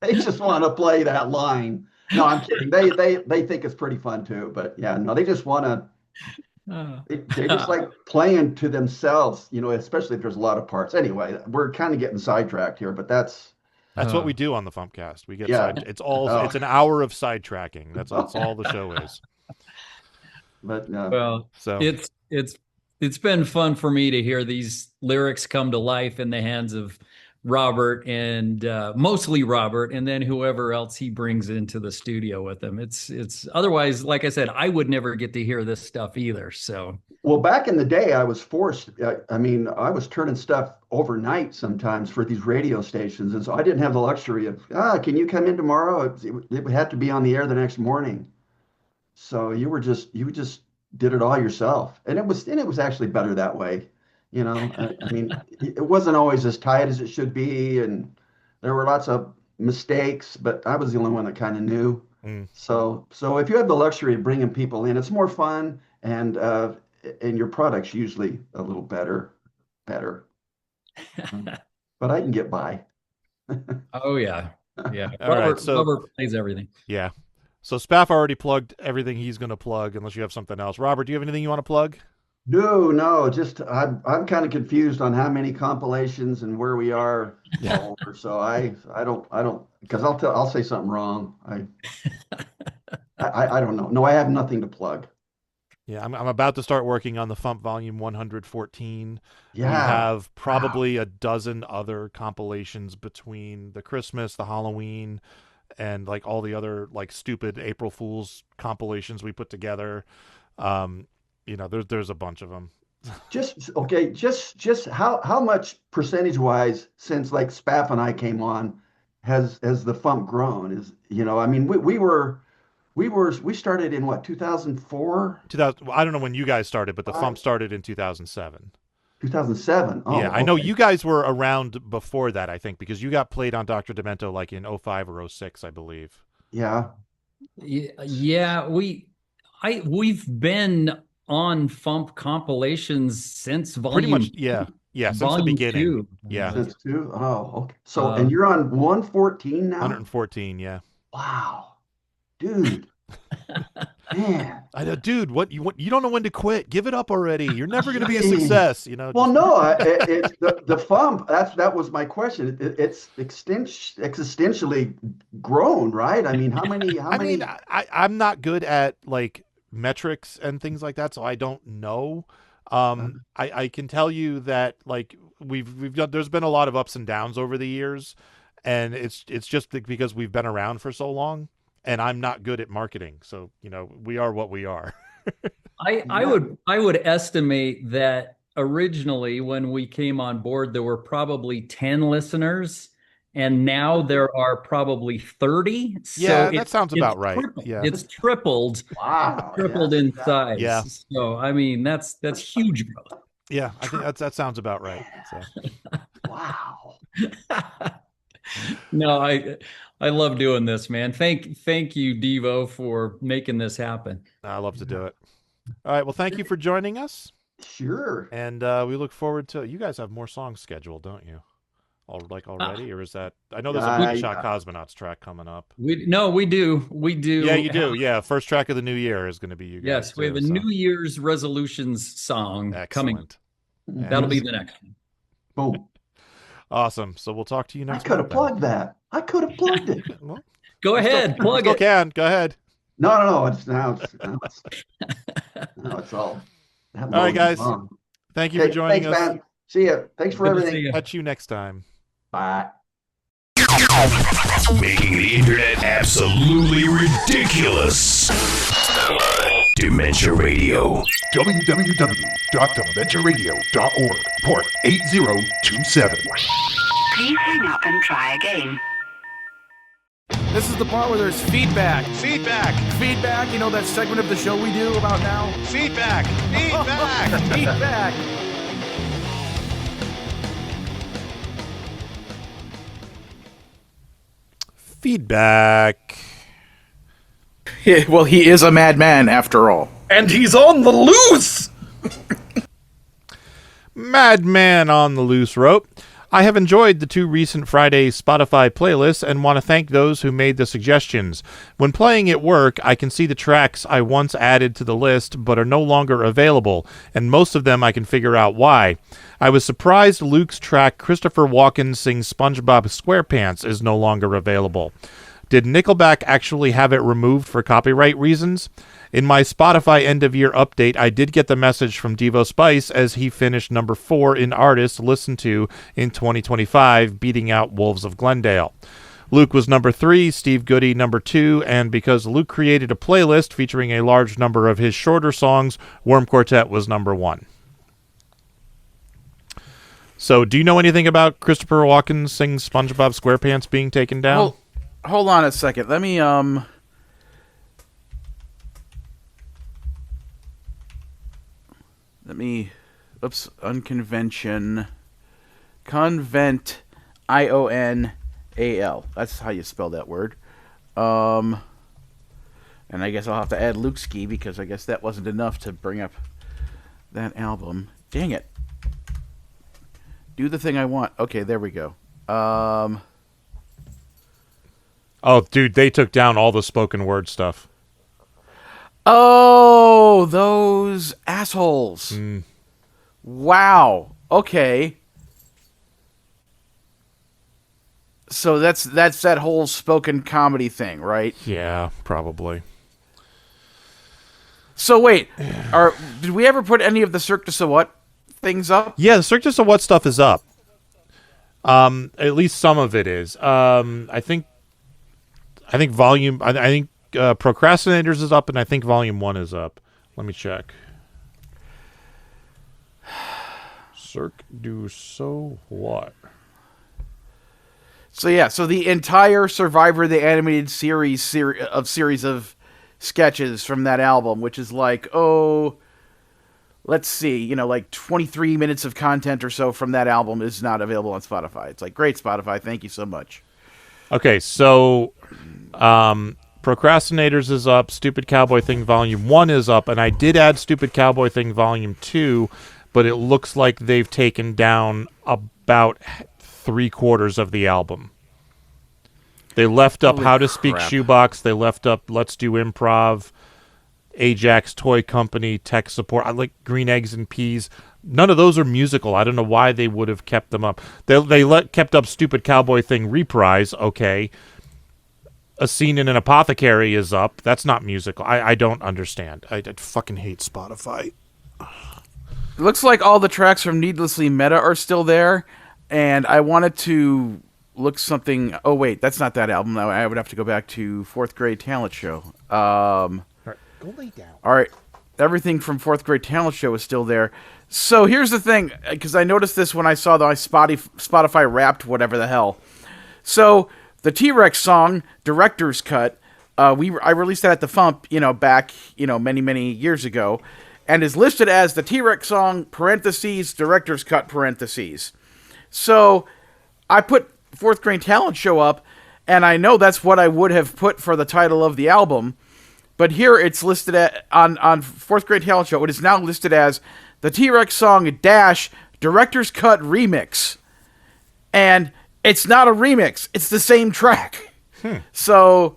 They just want to play that line. No, I'm kidding. They think it's pretty fun too. But yeah, no, they just want to. They just like playing to themselves, especially if there's a lot of parts. Anyway, we're kind of getting sidetracked here, but that's what we do on the FuMPcast. We get it's an hour of sidetracking. That's all the show is. But so it's been fun for me to hear these lyrics come to life in the hands of Robert and mostly Robert, and then whoever else he brings into the studio with him. It's otherwise, like I said, I would never get to hear this stuff either. So, well, back in the day, I was forced. I was turning stuff overnight sometimes for these radio stations, and so I didn't have the luxury of can you come in tomorrow? It would have to be on the air the next morning. So you just did it all yourself, and it was actually better that way. It wasn't always as tight as it should be, and there were lots of mistakes, but I was the only one that kind of knew. So if you have the luxury of bringing people in, it's more fun, and your product's usually a little better. But I can get by. Oh yeah. All right, so Robert plays everything. Yeah. So Spaff already plugged everything he's going to plug, unless you have something else. Robert, do you have anything you want to plug? No, just I'm kind of confused on how many compilations and where we are. Over, so I don't because I'll say something wrong. I don't know. No, I have nothing to plug. Yeah, I'm about to start working on the FuMP Volume 114. Yeah. We have probably a dozen other compilations between the Christmas, the Halloween, and like all the other like stupid April Fool's compilations we put together. There's a bunch of them. Just how much percentage-wise since like Spaff and I came on has the FuMP grown? We started in what, 2004? 2000. I don't know when you guys started, but the FuMP started in 2007. 2007. Oh, yeah, I know you guys were around before that, I think, because you got played on Dr. Demento like in 05 or 06, I believe. Yeah. Yeah, we've been on FuMP compilations since volume. Pretty much, yeah, since the beginning. 2. Yeah. Since 2? Oh, okay. So, and you're on 114 now? 114, yeah. Wow. Dude. Man. I know, dude, you don't know when to quit. Give it up already. You're never going to be a success, Well, no, it's the FuMP. That was my question. It's existentially grown, right? I mean, how many? I'm not good at like metrics and things like that, so I don't know. I can tell you that like we've done. There's been a lot of ups and downs over the years, and it's just because we've been around for so long. And I'm not good at marketing, so we are what we are. I would estimate that originally when we came on board there were probably 10 listeners, and now there are probably 30. Yeah, So that sounds it's about right. tripled. Yeah. It's tripled, Wow. tripled Yes, in exactly. Yeah. size. So I mean that's huge growth. Yeah, I think that sounds about right. So. Wow. No, I love doing this, man. Thank you, Devo, for making this happen. I love to do it. All right. Well, thank you for joining us. Sure. And we look forward to. You guys have more songs scheduled, don't you? Already, or is that? I know there's a Moonshot Cosmonauts track coming up. We do. Yeah, you do. Yeah, first track of the new year is going to be you guys. Yes, we have a New Year's resolutions song coming. That'll be the next one. Boom. Awesome. So we'll talk to you next. I could have plugged that. I could have plugged it. Well, Go ahead, plug still it. Can go ahead. No. It's all. All right, guys. Thank you for joining us. Man. See ya. Thanks for everything. Catch you next time. Bye. Making the internet absolutely ridiculous. Dementia Radio. www.dementiaradio.org. Port 8027. Please hang up and try again. This is the part where there's feedback. Feedback. You know that segment of the show we do about now? Feedback. Feedback. Feedback. Yeah, well, he is a madman after all. And he's on the loose! Madman on the loose rope. I have enjoyed the 2 recent Friday Spotify playlists and want to thank those who made the suggestions. When playing at work, I can see the tracks I once added to the list but are no longer available, and most of them I can figure out why. I was surprised Luke's track Christopher Walken Sings SpongeBob SquarePants is no longer available. Did Nickelback actually have it removed for copyright reasons? In my Spotify end-of-year update, I did get the message from Devo Spice as he finished number 4 in artists listened to in 2025, beating out Wolves of Glendale. Luke was number 3, Steve Goody number 2, and because Luke created a playlist featuring a large number of his shorter songs, Worm Quartet was number 1. So, do you know anything about Christopher Walken Sings SpongeBob SquarePants being taken down? Well, hold on a second. Let me, unconvention. Convent, IONAL. That's how you spell that word. And I guess I'll have to add Luke Ski because I guess that wasn't enough to bring up that album. Dang it. Do the thing I want. Okay, there we go. Oh, dude, they took down all the spoken word stuff. Oh, those assholes. Wow. Okay. So that's that whole spoken comedy thing, right? Yeah, probably. So wait, did we ever put any of the Cirque du Soleil things up? Yeah, the Cirque du Soleil stuff is up. At least some of it is. I think volume. I think Procrastinators is up, and I think volume 1 is up. Let me check. Cirque du Soleil. So yeah, so the entire Survivor the Animated Series of sketches from that album, which is like, let's see, like 23 minutes of content or so from that album is not available on Spotify. It's like, great, Spotify, thank you so much. Okay, so Procrastinators is up, Stupid Cowboy Thing Volume 1 is up, and I did add Stupid Cowboy Thing Volume 2, but it looks like they've taken down about 3/4 of the album. They left up Holy How to Speak crap. Shoebox, they left up Let's Do Improv, Ajax Toy Company, Tech Support. I like Green Eggs and Peas. None of those are musical. I don't know why they would have kept them up. They kept up Stupid Cowboy Thing Reprise, okay. A Scene in an Apothecary is up. That's not musical. I don't understand. I fucking hate Spotify. It looks like all the tracks from Needlessly Meta are still there, and I wanted to look something... Oh, wait, that's not that album. I would have to go back to 4th Grade Talent Show. All right, go lay down. All right. everything from Fourth Grade Talent Show is still there. So here's the thing, because I noticed this when I saw the Spotify Wrapped, whatever the hell. So the T-Rex song, Director's Cut, I released that at the FuMP, back, many years ago, and is listed as the T-Rex song, parentheses, Director's Cut, parentheses. So I put Fourth Grade Talent Show up, and I know that's what I would have put for the title of the album, but here it's listed on Fourth Grade Talent Show. It is now listed as the T-Rex song dash Director's Cut remix. And it's not a remix. It's the same track. So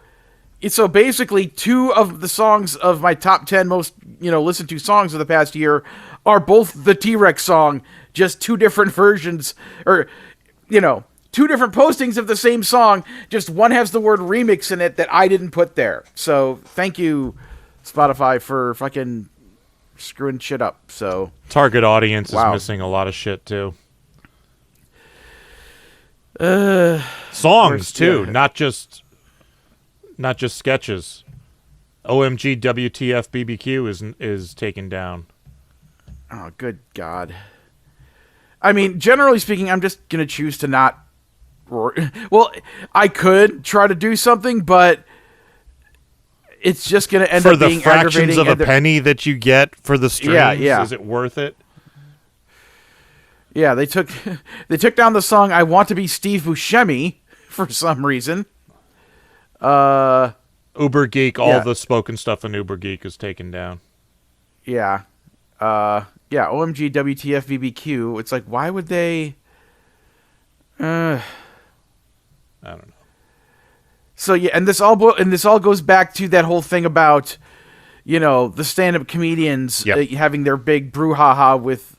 basically 2 of the songs of my top 10 most, listened to songs of the past year are both the T-Rex song, just 2 different versions, or, 2 different postings of the same song, just one has the word remix in it that I didn't put there. So thank you, Spotify, for fucking screwing shit up. So target audience is missing a lot of shit too. Songs too, not just sketches. OMG WTF BBQ is taken down. Oh, good God. I mean, generally speaking, I'm just gonna choose to not. Well, I could try to do something, but it's just going to end up being aggravating. For the fractions of a penny that you get for the streams, is it worth it? Yeah, they took down the song "I Want to Be Steve Buscemi" for some reason. Uber Geek, all the spoken stuff in Uber Geek is taken down. Yeah. OMG WTF BBQ. It's like, why would they? I don't know. So yeah, and this all goes back to that whole thing about, the stand-up comedians having their big brouhaha with,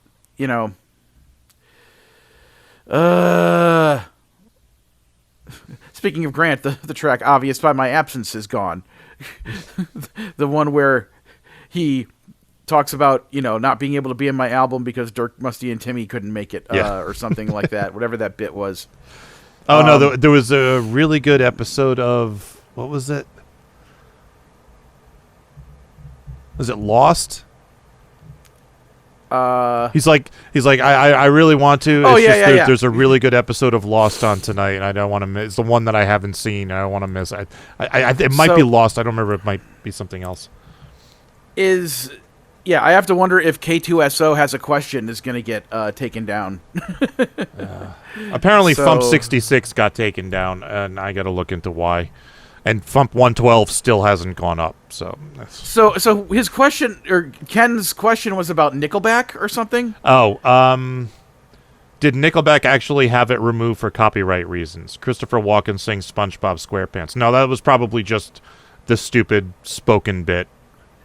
Speaking of Grant, the track "Obvious by My Absence" is gone. The one where he talks about not being able to be in my album because Dirk, Musty, and Timmy couldn't make it, or something like that. Whatever that bit was. Oh, no, there was a really good episode of, what was it? Was it Lost? He's like, I really want to. There's a really good episode of Lost on tonight, and I don't want to miss. It's the one that I haven't seen, and I don't want to miss. It might be Lost. I don't remember. It might be something else. I have to wonder if K2SO Has a Question is going to get taken down. Apparently, FuMP 66 got taken down, and I got to look into why. And FuMP 112 still hasn't gone up. So his question, or Ken's question, was about Nickelback or something. Oh, did Nickelback actually have it removed for copyright reasons? Christopher Walken sings SpongeBob SquarePants. No, that was probably just the stupid spoken bit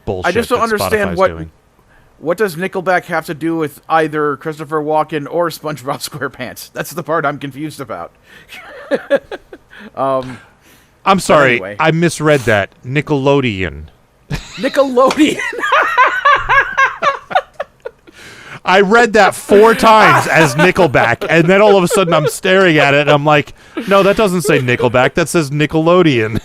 bullshit. I just don't understand doing. What does Nickelback have to do with either Christopher Walken or SpongeBob SquarePants? That's the part I'm confused about. I'm sorry, anyway. I misread that. Nickelodeon. Nickelodeon. I read that 4 times as Nickelback, and then all of a sudden I'm staring at it, and I'm like, no, that doesn't say Nickelback, that says Nickelodeon.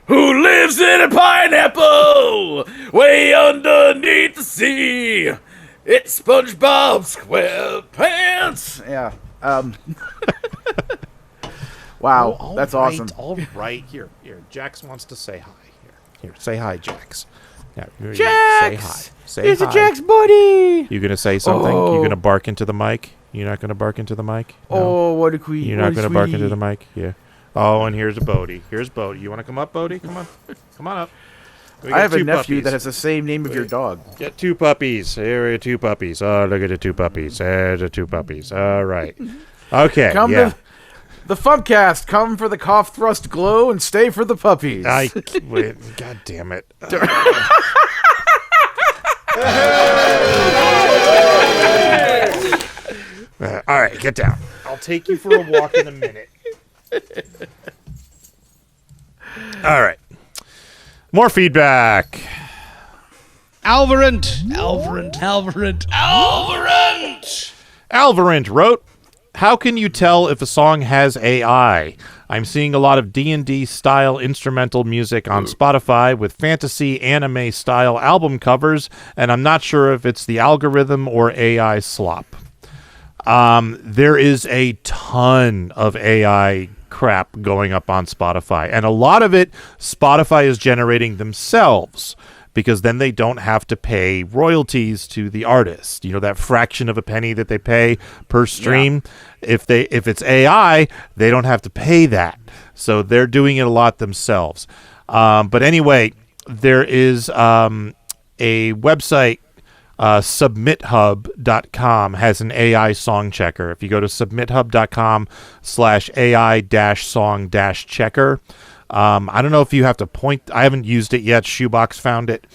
Who lives in a pineapple way underneath the sea? It's SpongeBob SquarePants. Yeah. Wow, that's awesome. All right. Here. Jax wants to say hi. Here, say hi, Jax. Yeah, Jax! Say Here's hi. a Jax buddy! You gonna say something? Oh. You gonna bark into the mic? You're not gonna bark into the mic? No? Oh, what a queen. You're not gonna bark into the mic? Yeah. Oh, and here's a Bodie. Here's Bodie. You want to come up, Bodie? Come on. Come on up. I have a nephew that has the same name of your dog. Get 2 puppies. Here are 2 puppies. Oh, look at the 2 puppies. There's the 2 puppies. All right. Okay. Come to the FuMPCast. Come for the cough, thrust, glow, and stay for the puppies. Wait, God damn it. All right, get down. I'll take you for a walk in a minute. All right. More feedback. Alvarant wrote, how can you tell if a song has AI? I'm seeing a lot of D&D style instrumental music on Spotify with fantasy anime style album covers, and I'm not sure if it's the algorithm or AI slop. There is a ton of AI crap going up on Spotify, and a lot of it Spotify is generating themselves, because then they don't have to pay royalties to the artist. You know, that fraction of a penny that they pay per stream. Yeah. If it's AI, they don't have to pay that. So they're doing it a lot themselves. But anyway, there is a website, submithub.com has an AI song checker. If you go to submithub.com/AI-song-checker, I don't know if you have to point. I haven't used it yet. Shoebox found it.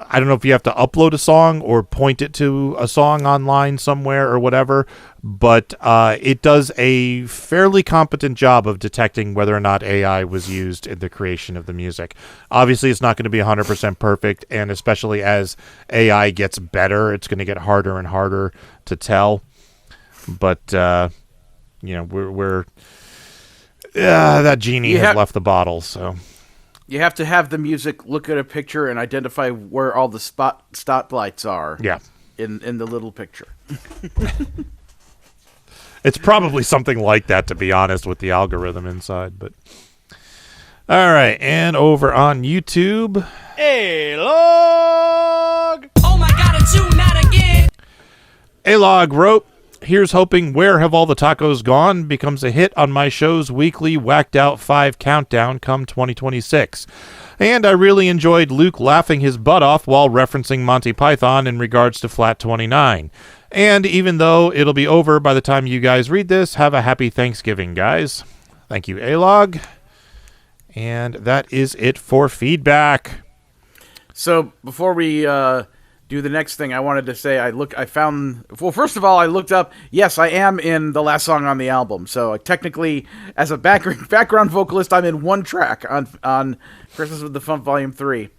I don't know if you have to upload a song or point it to a song online somewhere or whatever, but it does a fairly competent job of detecting whether or not AI was used in the creation of the music. Obviously, it's not going to be 100% perfect, and especially as AI gets better, it's going to get harder and harder to tell. But we're that genie has left the bottle, so you have to have the music look at a picture and identify where all the spotlights are. Yeah, in the little picture. It's probably something like that, to be honest, with the algorithm inside. But all right, and over on YouTube, A-Log! Oh my god, it's you, not again! A-Log wrote, "Here's hoping Where Have All the Tacos Gone becomes a hit on my show's weekly whacked out 5 countdown come 2026. And I really enjoyed Luke laughing his butt off while referencing Monty Python in regards to Flat 29. And even though it'll be over by the time you guys read this, have a happy Thanksgiving, guys." Thank you, A-Log. And that is it for feedback. So before we do the next thing, I wanted to say first of all, I looked up, yes, I am in the last song on the album. So technically, as a background vocalist, I'm in one track on Christmas with the Fump Volume 3.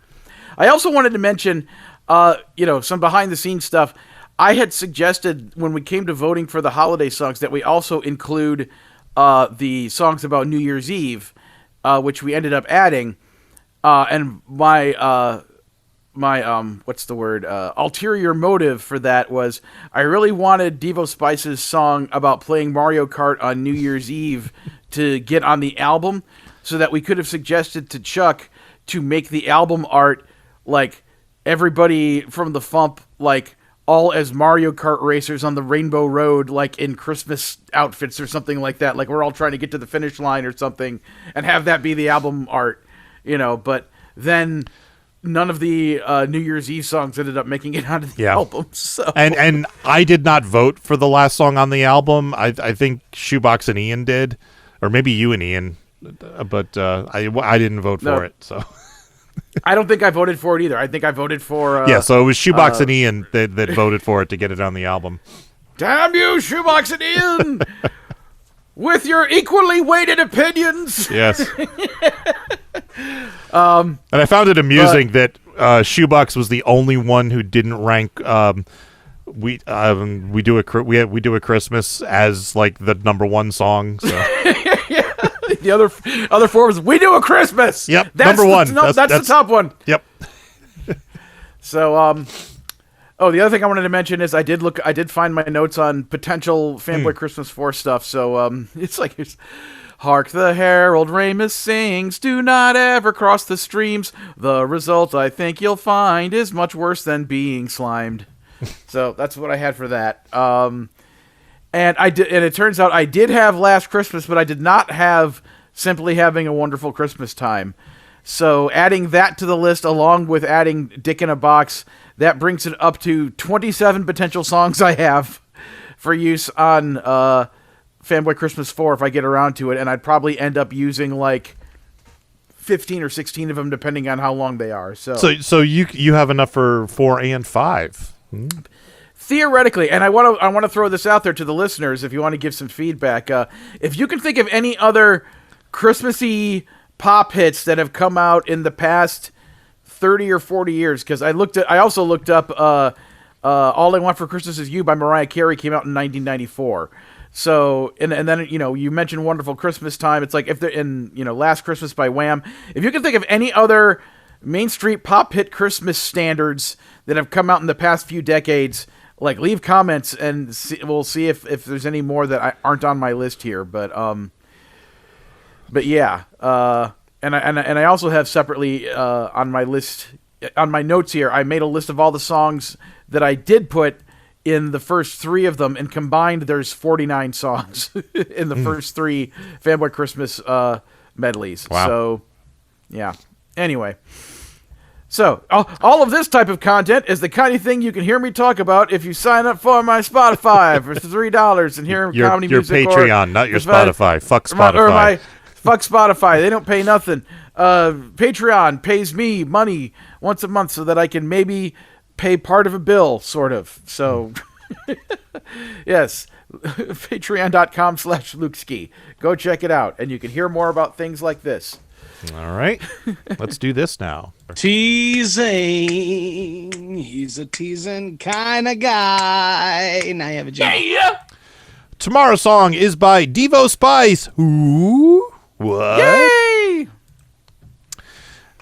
I also wanted to mention, some behind-the-scenes stuff. I had suggested when we came to voting for the holiday songs that we also include the songs about New Year's Eve, which we ended up adding. And my ulterior motive for that was I really wanted Devo Spice's song about playing Mario Kart on New Year's Eve to get on the album, so that we could have suggested to Chuck to make the album art like everybody from the Fump, like all as Mario Kart racers on the Rainbow Road, like in Christmas outfits or something like that. Like we're all trying to get to the finish line or something, and have that be the album art, but then none of the New Year's Eve songs ended up making it onto the album. So and I did not vote for the last song on the album. I think Shoebox and Ian did, or maybe you and Ian, but I didn't vote for it. So I don't think I voted for it either. I think I voted for so it was Shoebox and Ian that voted for it to get it on the album. Damn you, Shoebox and Ian, with your equally weighted opinions. Yes. And I found it amusing that Shoebox was the only one who didn't rank we do a Christmas as like the number one song. So. Yeah. The other four was We Do a Christmas. Yep, that's number one. That's the top one. Yep. So the other thing I wanted to mention is I did find my notes on potential Fanboy Christmas 4 stuff. So it's like hark the herald Ramus sings, do not ever cross the streams. The result I think you'll find is much worse than being slimed. So that's what I had for that. And it turns out I did have Last Christmas, but I did not have Simply Having a Wonderful Christmas Time. So adding that to the list along with adding Dick in a Box, that brings it up to 27 potential songs I have for use on Fanboy Christmas 4 if I get around to it, and I'd probably end up using like 15 or 16 of them depending on how long they are. So you have enough for 4 and 5. Theoretically, and I want to throw this out there to the listeners if you want to give some feedback. If you can think of any other Christmassy pop hits that have come out in the past 30 or 40 years, because I also looked up All I Want for Christmas Is You by Mariah Carey came out in 1994. So, and then, you mentioned Wonderful Christmas Time. It's like if they're in, Last Christmas by Wham. If you can think of any other Main Street pop hit Christmas standards that have come out in the past few decades, like, leave comments and we'll see if there's any more that aren't on my list here. But yeah. And I also have separately on my list, on my notes here, I made a list of all the songs that I did put in the first 3 of them, and combined there's 49 songs in the first 3 Fanboy Christmas medleys. Wow. So, yeah. Anyway. So, all of this type of content is the kind of thing you can hear me talk about if you sign up for my Spotify for $3 and hear comedy music. Your Patreon, not your Spotify. Fuck Spotify. Fuck Spotify. They don't pay nothing. Patreon pays me money once a month so that I can maybe pay part of a bill, sort of. So, yes, patreon.com/LukeSki. Go check it out, and you can hear more about things like this. All right. Let's do this now. Teasing. He's a teasing kind of guy. Now you have a jingle. Yeah. Tomorrow's song is by Devo Spice. Ooh. What? Yay!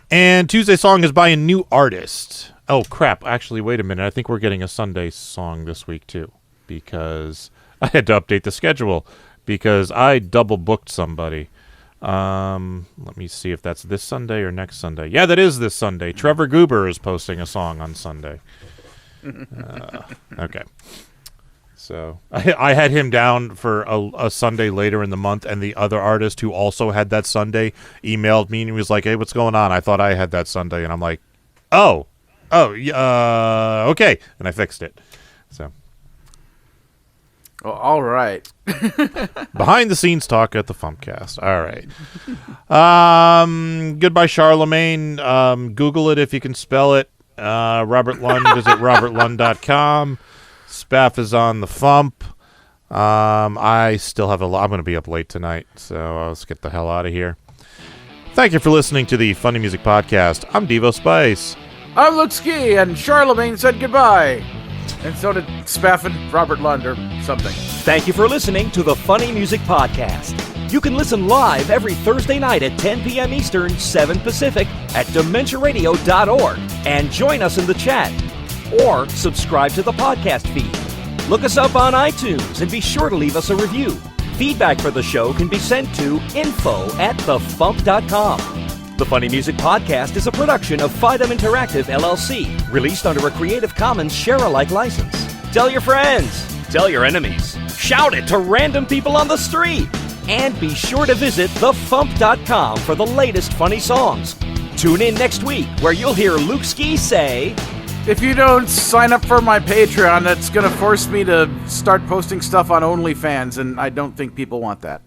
And Tuesday's song is by a new artist. Oh, crap. Actually, wait a minute. I think we're getting a Sunday song this week, too, because I had to update the schedule because I double booked somebody. Let me see if that's this Sunday or next Sunday. Yeah, that is this Sunday. Trevor Goober is posting a song on Sunday. Okay. So I had him down for a Sunday later in the month, and the other artist who also had that Sunday emailed me and he was like, "Hey, what's going on? I thought I had that Sunday." And I'm like, okay. And I fixed it. So. Well, all right. Behind the scenes talk at the FuMPCast. All right. Goodbye, Charlemagne. Google it if you can spell it. Robert Lund is at robertlund.com. Spaff is on the FuMP. I still have I'm going to be up late tonight, so let's get the hell out of here. Thank you for listening to the Funny Music Podcast. I'm Devo Spice. I'm Luke Ski, and Charlemagne said goodbye. And so did Spaff and Robert Lund or something. Thank you for listening to the Funny Music Podcast. You can listen live every Thursday night at 10 p.m. Eastern, 7 Pacific at DementiaRadio.org and join us in the chat. Or subscribe to the podcast feed. Look us up on iTunes and be sure to leave us a review. Feedback for the show can be sent to info@thefump.com. The Funny Music Podcast is a production of FIDM Interactive, LLC, released under a Creative Commons share-alike license. Tell your friends, tell your enemies, shout it to random people on the street, and be sure to visit thefump.com for the latest funny songs. Tune in next week where you'll hear Luke Ski say, "If you don't sign up for my Patreon, that's going to force me to start posting stuff on OnlyFans, and I don't think people want that."